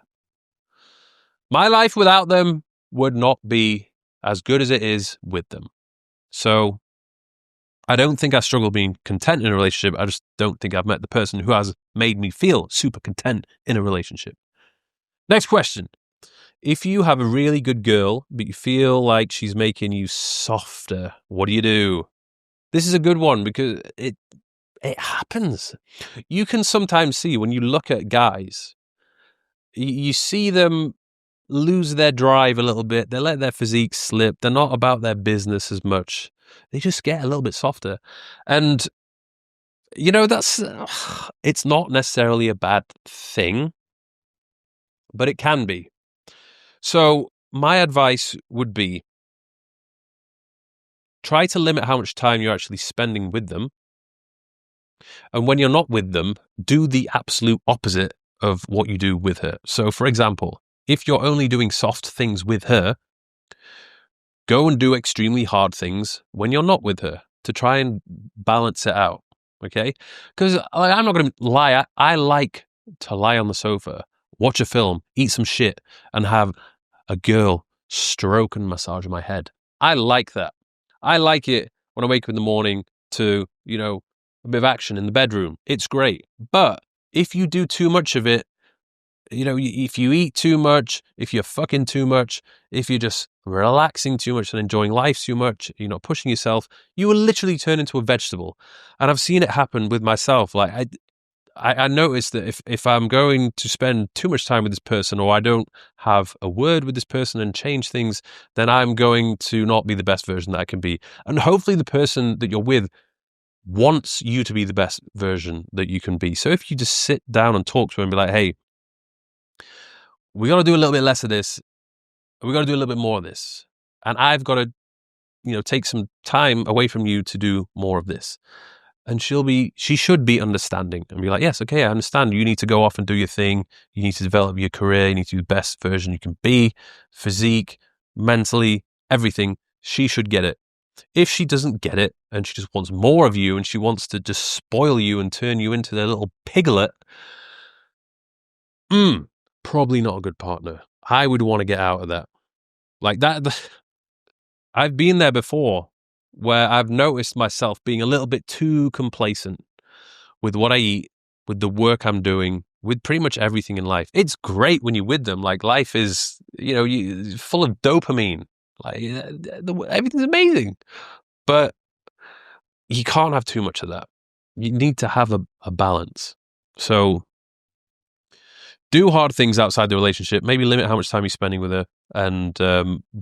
My life without them would not be as good as it is with them. So I don't think I struggle being content in a relationship. I just don't think I've met the person who has made me feel super content in a relationship. Next question. If you have a really good girl, but you feel like she's making you softer, what do you do? This is a good one, because it happens. You can sometimes see, when you look at guys, you see them lose their drive a little bit. They let their physique slip. They're not about their business as much. They just get a little bit softer. And, it's not necessarily a bad thing, but it can be. So my advice would be, try to limit how much time you're actually spending with them. And when you're not with them, do the absolute opposite of what you do with her. So, for example, if you're only doing soft things with her, go and do extremely hard things when you're not with her to try and balance it out. Okay? Because I'm not going to lie. I like to lie on the sofa, watch a film, eat some shit, and have a girl stroke and massage my head. I like that. I like it when I wake up in the morning to, a bit of action in the bedroom. It's great. But if you do too much of it, if you eat too much, if you're fucking too much, if you're just relaxing too much and enjoying life too much, you're not pushing yourself, you will literally turn into a vegetable. And I've seen it happen with myself. Like, I noticed that if I'm going to spend too much time with this person, or I don't have a word with this person and change things, then I'm going to not be the best version that I can be. And hopefully the person that you're with wants you to be the best version that you can be. So if you just sit down and talk to her and be like, hey, we got to do a little bit less of this, we got to do a little bit more of this, and I've got to, take some time away from you to do more of this. And she should be understanding and be like, yes, okay, I understand. You need to go off and do your thing. You need to develop your career. You need to be the best version you can be, physique, mentally, everything. She should get it. If she doesn't get it and she just wants more of you and she wants to just spoil you and turn you into their little piglet, probably not a good partner. I would want to get out of that. Like that, I've been there before, where I've noticed myself being a little bit too complacent with what I eat with the work I'm doing, with pretty much everything in life. It's great when you're with them. Like life is, full of dopamine. Like everything's amazing, but you can't have too much of that. You need to have a balance. So do hard things outside the relationship. Maybe limit how much time you're spending with her, and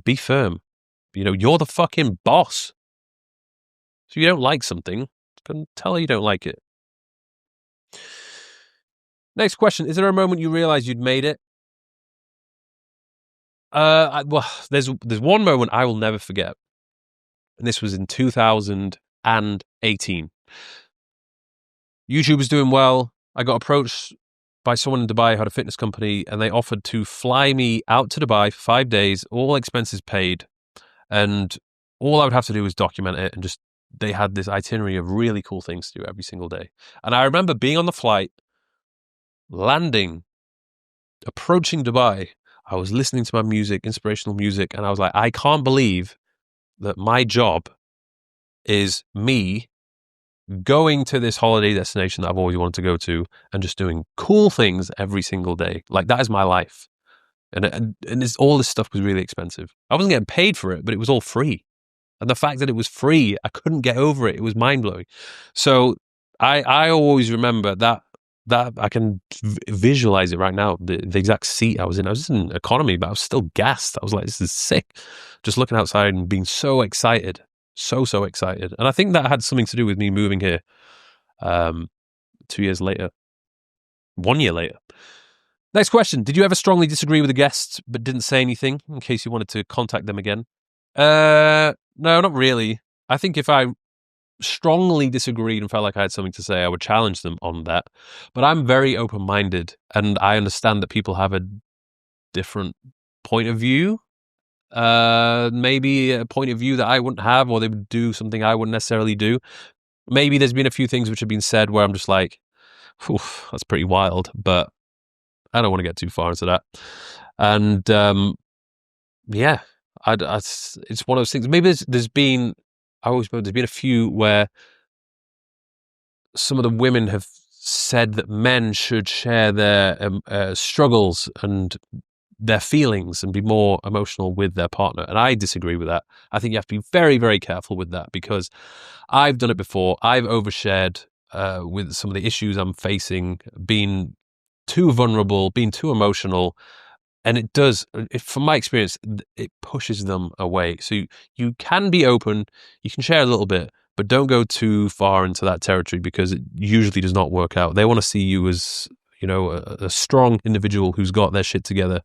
be firm. You're the fucking boss. So if you don't like something, then tell her you don't like it. Next question. Is there a moment you realized you'd made it? There's one moment I will never forget. And this was in 2018. YouTube was doing well. I got approached by someone in Dubai who had a fitness company, and they offered to fly me out to Dubai for 5 days, all expenses paid. And all I would have to do was document it, and they had this itinerary of really cool things to do every single day. And I remember being on the flight, landing, approaching Dubai. I was listening to my music, inspirational music, and I was like, I can't believe that my job is me going to this holiday destination that I've always wanted to go to and just doing cool things every single day. Like, that is my life. And all this stuff was really expensive. I wasn't getting paid for it, but it was all free. And the fact that it was free, I couldn't get over it. It was mind-blowing. So I always remember that I can visualize it right now, the exact seat I was in. I was in economy, but I was still gassed. I was like, this is sick. Just looking outside and being so excited. So excited. And I think that had something to do with me moving here 2 years later. 1 year later. Next question. Did you ever strongly disagree with a guest but didn't say anything in case you wanted to contact them again? No, not really. I think if I strongly disagreed and felt like I had something to say, I would challenge them on that. But I'm very open-minded, and I understand that people have a different point of view. Maybe a point of view that I wouldn't have, or they would do something I wouldn't necessarily do. Maybe there's been a few things which have been said where I'm just like, that's pretty wild, but I don't want to get too far into that. And yeah, it's one of those things. Maybe there's been a few where some of the women have said that men should share their struggles and their feelings and be more emotional with their partner. And I disagree with that. I think you have to be very, very careful with that, because I've done it before. I've overshared with some of the issues I'm facing, being too vulnerable, being too emotional. And it does, from my experience, it pushes them away. So you can be open, you can share a little bit, but don't go too far into that territory, because it usually does not work out. They want to see you as, a strong individual who's got their shit together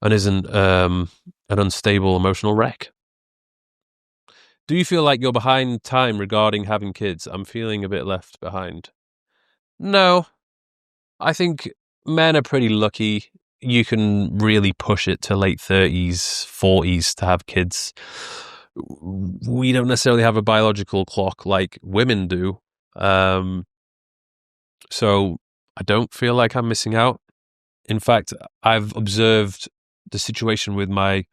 and isn't an unstable emotional wreck. Do you feel like you're behind time regarding having kids? I'm feeling a bit left behind. No, I think men are pretty lucky. You can really push it to late 30s, 40s to have kids. We don't necessarily have a biological clock like women do. So I don't feel like I'm missing out. In fact, I've observed the situation with my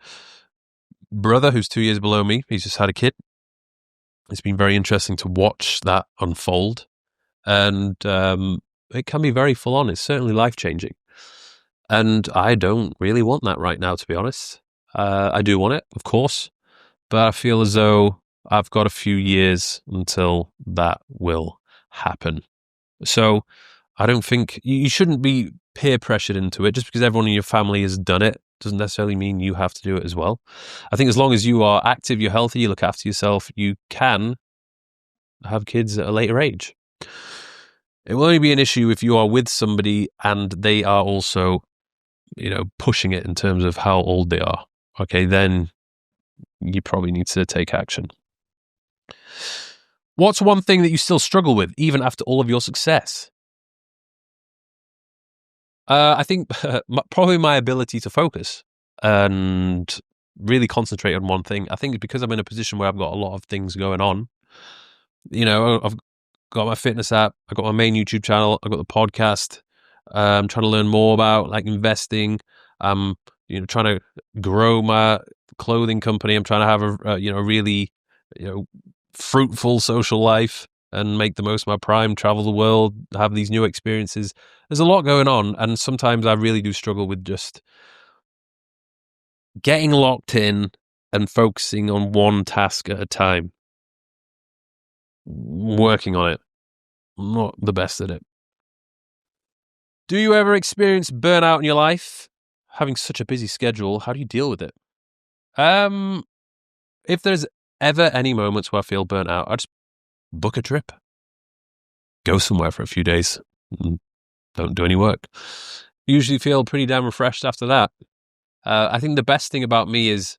brother, who's 2 years below me. He's just had a kid. It's been very interesting to watch that unfold. And it can be very full on. It's certainly life-changing. And I don't really want that right now, to be honest. I do want it, of course. But I feel as though I've got a few years until that will happen. So I don't think you shouldn't be peer pressured into it. Just because everyone in your family has done it doesn't necessarily mean you have to do it as well. I think as long as you are active, you're healthy, you look after yourself, you can have kids at a later age. It will only be an issue if you are with somebody and they are also, pushing it in terms of how old they are. Okay, then you probably need to take action. What's one thing that you still struggle with, even after all of your success? I think probably my ability to focus and really concentrate on one thing. I think because I'm in a position where I've got a lot of things going on. I've got my fitness app, I've got my main YouTube channel, I've got the podcast. I'm trying to learn more about investing. I'm trying to grow my clothing company. I'm trying to have a really fruitful social life. and make the most of my prime, travel the world, have these new experiences. There's a lot going on, and sometimes I really do struggle with just getting locked in and focusing on one task at a time. Working on it. I'm not the best at it. Do you ever experience burnout in your life? Having such a busy schedule, how do you deal with it? If there's ever any moments where I feel burnt out, I just book a trip. Go somewhere for a few days. Don't do any work. Usually feel pretty damn refreshed after that. I think the best thing about me is,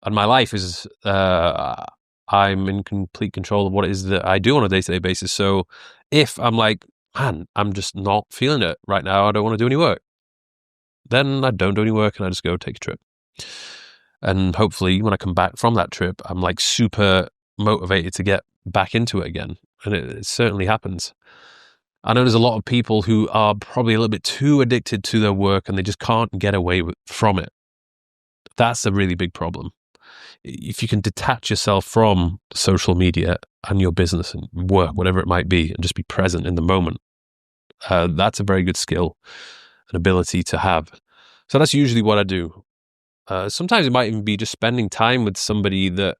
and my life is, I'm in complete control of what it is that I do on a day-to-day basis. So if I'm like, man, I'm just not feeling it right now, I don't want to do any work, then I don't do any work and I just go take a trip. And hopefully when I come back from that trip, I'm like super motivated to get back into it again. And it certainly happens. I know there's a lot of people who are probably a little bit too addicted to their work and they just can't get away from it. That's a really big problem. If you can detach yourself from social media and your business and work, whatever it might be, and just be present in the moment, that's a very good skill and ability to have. So that's usually what I do. Sometimes it might even be just spending time with somebody that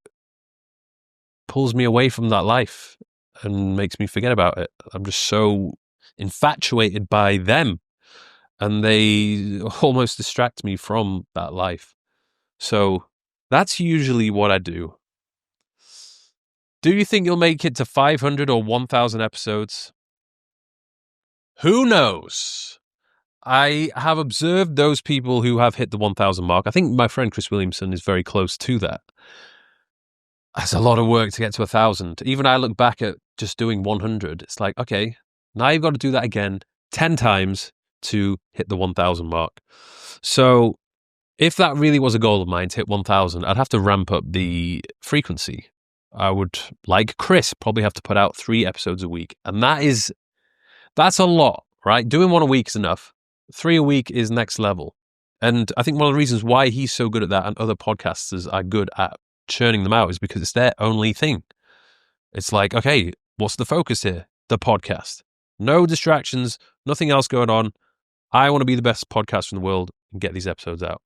pulls me away from that life and makes me forget about it. I'm just so infatuated by them and they almost distract me from that life. So that's usually what I do. Do you think you'll make it to 500 or 1,000 episodes? Who knows? I have observed those people who have hit the 1,000 mark. I think my friend Chris Williamson is very close to that. That's a lot of work to get to 1,000. Even I look back at just doing 100. It's like, okay, now you've got to do that again 10 times to hit the 1,000 mark. So if that really was a goal of mine to hit 1,000, I'd have to ramp up the frequency. I would, like Chris, probably have to put out 3 episodes a week. And that's a lot, right? Doing 1 a week is enough. 3 a week is next level. And I think one of the reasons why he's so good at that and other podcasters are good at churning them out is because it's their only thing. It's like, okay, what's the focus here? The podcast. No distractions, nothing else going on. I want to be the best podcaster in the world and get these episodes out.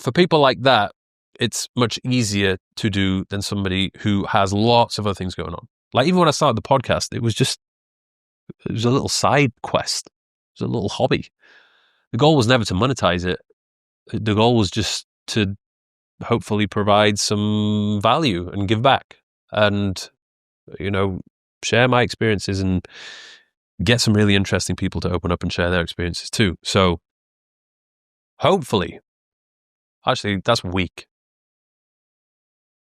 For people like that, it's much easier to do than somebody who has lots of other things going on. Like even when I started the podcast, it was a little side quest. It was a little hobby. The goal was never to monetize it. The goal was just to hopefully provide some value and give back and, share my experiences and get some really interesting people to open up and share their experiences too. So hopefully, actually, that's weak.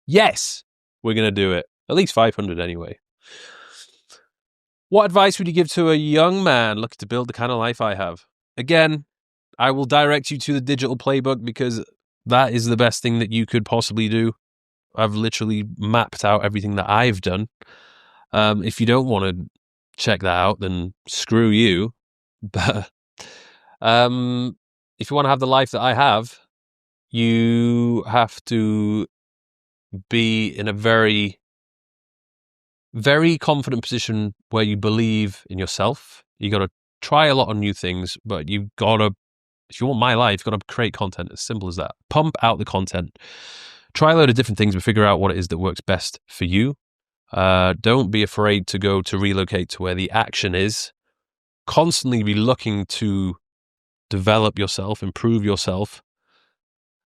Yes, we're going to do it. At least 500 anyway. What advice would you give to a young man looking to build the kind of life I have? Again, I will direct you to the digital playbook because that is the best thing that you could possibly do. I've literally mapped out everything that I've done. If you don't want to check that out, then screw you. But if you want to have the life that I have, you have to be in a very, very confident position where you believe in yourself. You got to try a lot of new things, but you've got to, if you want my life, you've got to create content. As simple as that. Pump out the content. Try a load of different things, but figure out what it is that works best for you. Don't be afraid to relocate to where the action is. Constantly be looking to develop yourself, improve yourself.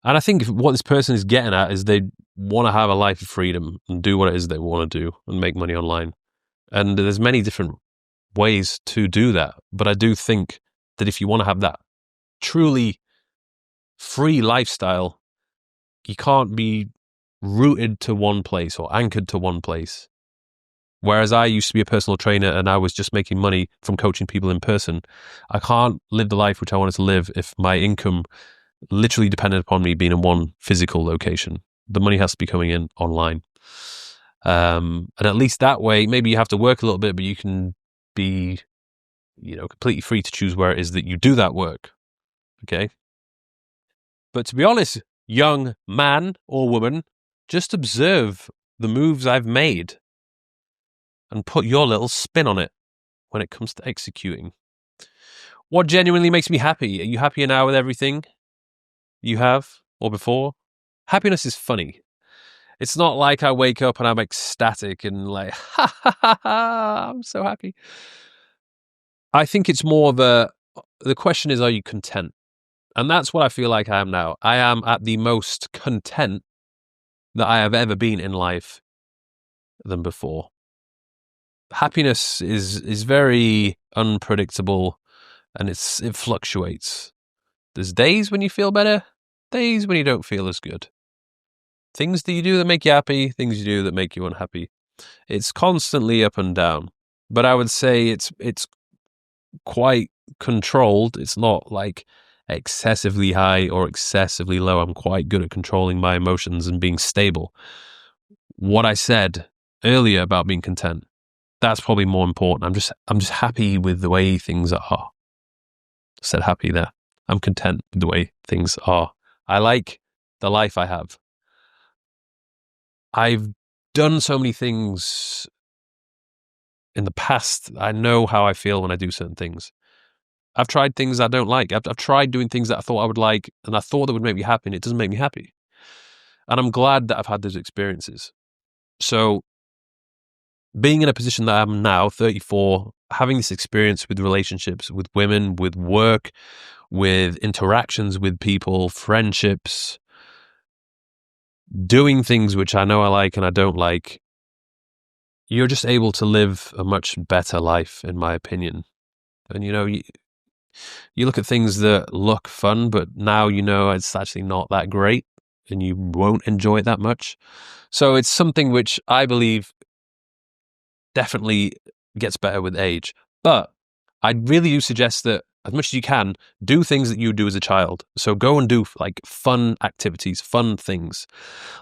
And I think what this person is getting at is they want to have a life of freedom and do what it is they want to do and make money online. And there's many different ways to do that. But I do think that if you want to have that truly free lifestyle, you can't be rooted to one place or anchored to one place. Whereas I used to be a personal trainer and I was just making money from coaching people in person. I can't live the life which I wanted to live if my income literally depended upon me being in one physical location. The money has to be coming in online. And at least that way, maybe you have to work a little bit, but you can be, completely free to choose where it is that you do that work. Okay. But to be honest, young man or woman, just observe the moves I've made. and put your little spin on it when it comes to executing. What genuinely makes me happy? Are you happier now with everything you have or before? Happiness is funny. It's not like I wake up and I'm ecstatic and like, ha ha ha ha, I'm so happy. I think it's more of the question is, are you content? And that's what I feel like I am now. I am at the most content that I have ever been in life than before. Happiness is very unpredictable and it fluctuates. There's days when you feel better, days when you don't feel as good. Things that you do that make you happy, things you do that make you unhappy. It's constantly up and down. But I would say it's quite controlled. It's not like excessively high or excessively low. I'm quite good at controlling my emotions and being stable. What I said earlier about being content, that's probably more important. I'm just happy with the way things are. I said happy there. I'm content with the way things are. I like the life I have. I've done so many things in the past. I know how I feel when I do certain things. I've tried things I don't like. I've tried doing things that I thought I would like and I thought that would make me happy, and it doesn't make me happy. And I'm glad that I've had those experiences. So being in a position that I'm now, 34, having this experience with relationships, with women, with work, with interactions with people, friendships, doing things which I know I like and I don't like, you're just able to live a much better life, in my opinion. And, you look at things that look fun, but now you know it's actually not that great and you won't enjoy it that much. So it's something which I believe definitely gets better with age. But I really do suggest that as much as you can, do things that you do as a child. So go and do like fun activities, fun things.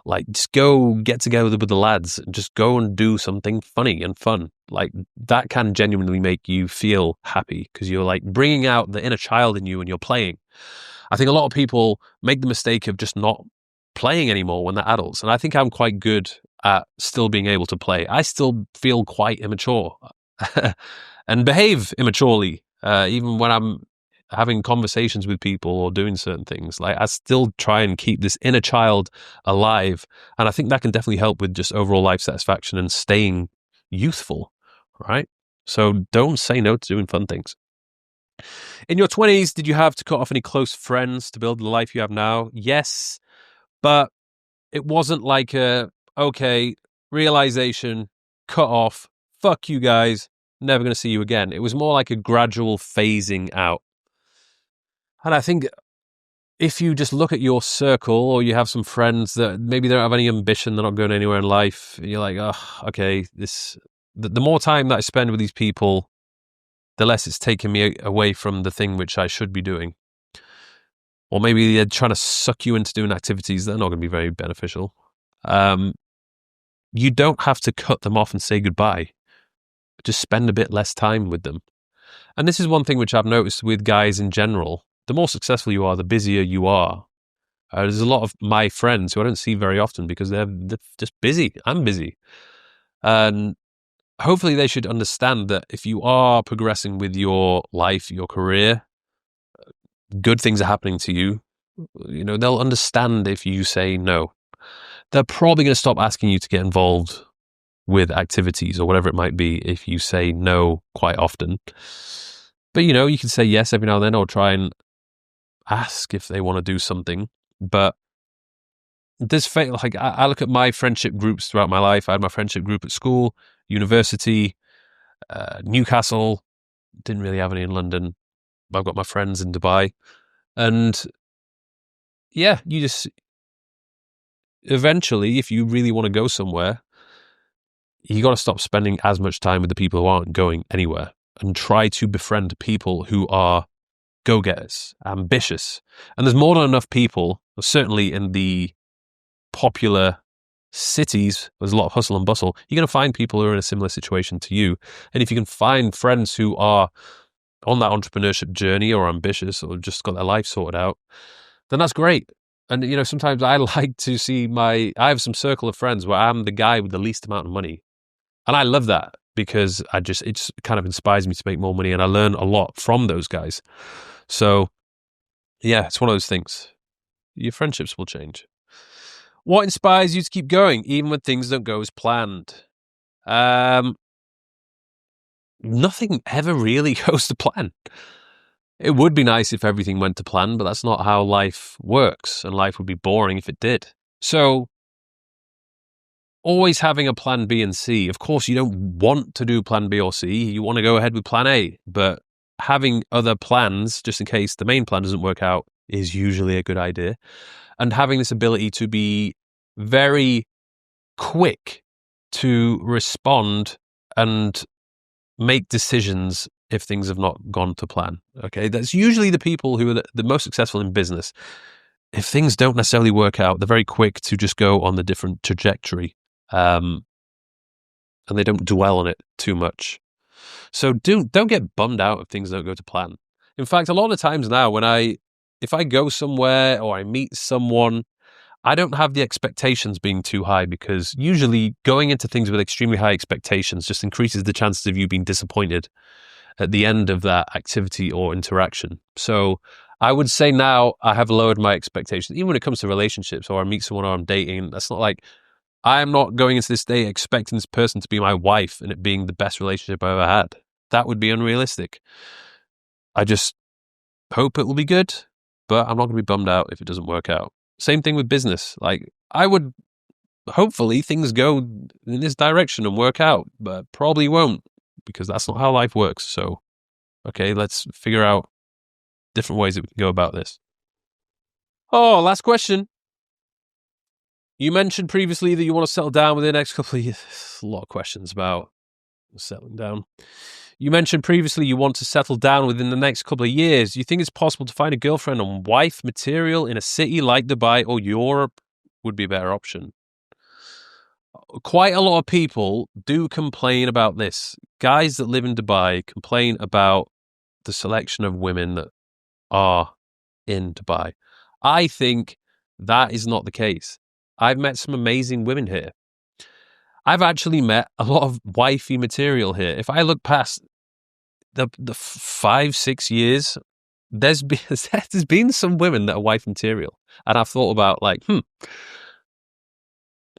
Like just go get together with the lads and just go and do something funny and fun. Like that can genuinely make you feel happy because you're like bringing out the inner child in you and you're playing. I think a lot of people make the mistake of just not playing anymore when they're adults. And I think I'm quite good at still being able to play. I still feel quite immature and behave immaturely. Even when I'm having conversations with people or doing certain things, like I still try and keep this inner child alive. And I think that can definitely help with just overall life satisfaction and staying youthful, right? So don't say no to doing fun things. In your 20s, did you have to cut off any close friends to build the life you have now? Yes, but it wasn't like realization, cut off, fuck you guys, never going to see you again. It was more like a gradual phasing out. And I think if you just look at your circle or you have some friends that maybe they don't have any ambition, they're not going anywhere in life, you're like, oh, okay, the more time that I spend with these people, the less it's taken me away from the thing which I should be doing. Or maybe they're trying to suck you into doing activities that are not going to be very beneficial. You don't have to cut them off and say goodbye. Just spend a bit less time with them. And this is one thing which I've noticed with guys in general. The more successful you are, the busier you are. There's a lot of my friends who I don't see very often because they're just busy. I'm busy. And hopefully they should understand that if you are progressing with your life, your career, good things are happening to you. They'll understand if you say no. They're probably going to stop asking you to get involved with activities or whatever it might be if you say no quite often. But, you can say yes every now and then or try and ask if they want to do something. But there's like I look at my friendship groups throughout my life. I had my friendship group at school, university, Newcastle. Didn't really have any in London. I've got my friends in Dubai. And yeah, you just eventually, if you really want to go somewhere, you got to stop spending as much time with the people who aren't going anywhere and try to befriend people who are go-getters, ambitious. And there's more than enough people, certainly in the popular cities, there's a lot of hustle and bustle. You're going to find people who are in a similar situation to you. And if you can find friends who are on that entrepreneurship journey or ambitious or just got their life sorted out, then that's great. And, sometimes I like to see I have some circle of friends where I'm the guy with the least amount of money. And I love that. because it kind of inspires me to make more money, and I learn a lot from those guys. So yeah, it's one of those things. Your friendships will change. What inspires you to keep going even when things don't go as planned? Nothing ever really goes to plan. It would be nice if everything went to plan, but that's not how life works, and life would be boring if it did. So always having a plan B and C. Of course, you don't want to do plan B or C. You want to go ahead with plan A, but having other plans just in case the main plan doesn't work out is usually a good idea. And having this ability to be very quick to respond and make decisions if things have not gone to plan. Okay, that's usually the people who are the most successful in business. If things don't necessarily work out, they're very quick to just go on the different trajectory. And they don't dwell on it too much. So don't get bummed out if things don't go to plan. In fact, a lot of times now if I go somewhere or I meet someone, I don't have the expectations being too high, because usually going into things with extremely high expectations just increases the chances of you being disappointed at the end of that activity or interaction. So I would say now I have lowered my expectations, even when it comes to relationships, or I meet someone or I'm dating. That's not like, I'm not going into this day expecting this person to be my wife and it being the best relationship I ever had. That would be unrealistic. I just hope it will be good, but I'm not going to be bummed out if it doesn't work out. Same thing with business. Like, hopefully things go in this direction and work out, but probably won't, because that's not how life works. So, okay, let's figure out different ways that we can go about this. Oh, last question. You mentioned previously that you want to settle down within the next couple of years. A lot of questions about settling down. You mentioned previously you want to settle down within the next couple of years. Do you think it's possible to find a girlfriend on wife material in a city like Dubai or Europe would be a better option? Quite a lot of people do complain about this. Guys that live in Dubai complain about the selection of women that are in Dubai. I think that is not the case. I've met some amazing women here. I've actually met a lot of wifey material here. If I look past the 5-6 years, there's been some women that are wife material, and I've thought about like,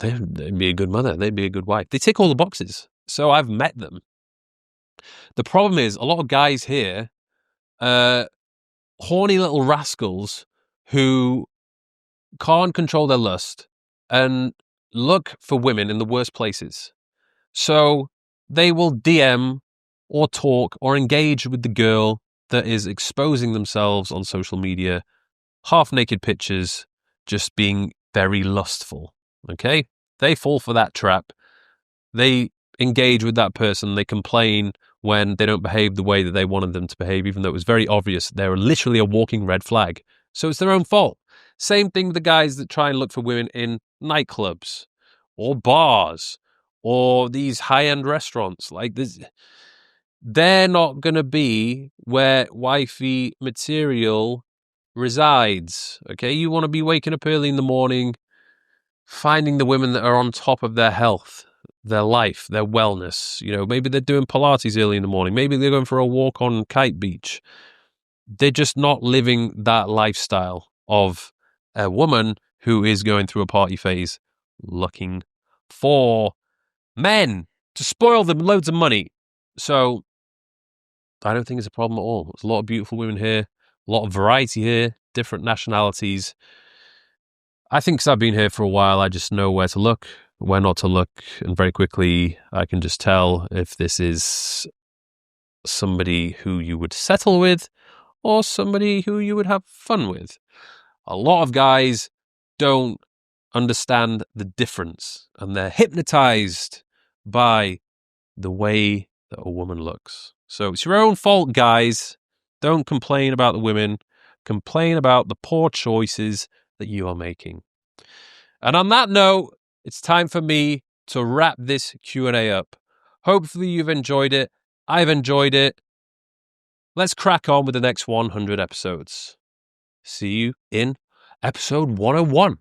they'd be a good mother, they'd be a good wife. They tick all the boxes, so I've met them. The problem is a lot of guys here, horny little rascals who can't control their lust and look for women in the worst places. So they will DM or talk or engage with the girl that is exposing themselves on social media, half-naked pictures, just being very lustful, okay? They fall for that trap. They engage with that person. They complain when they don't behave the way that they wanted them to behave, even though it was very obvious they're literally a walking red flag. So it's their own fault. Same thing with the guys that try and look for women in nightclubs or bars or these high-end restaurants. Like this, they're not going to be where wifey material resides. Okay, you want to be waking up early in the morning, finding the women that are on top of their health, their life, their wellness. You know, maybe they're doing Pilates early in the morning. Maybe they're going for a walk on Kite Beach. They're just not living that lifestyle of a woman who is going through a party phase looking for men to spoil them loads of money. So I don't think it's a problem at all. There's a lot of beautiful women here, a lot of variety here, different nationalities. I think because I've been here for a while, I just know where to look, where not to look, and very quickly I can just tell if this is somebody who you would settle with or somebody who you would have fun with. A lot of guys don't understand the difference, and they're hypnotized by the way that a woman looks. So it's your own fault, guys. Don't complain about the women. Complain about the poor choices that you are making. And on that note, it's time for me to wrap this Q&A up. Hopefully you've enjoyed it. I've enjoyed it. Let's crack on with the next 100 episodes. See you in episode 101.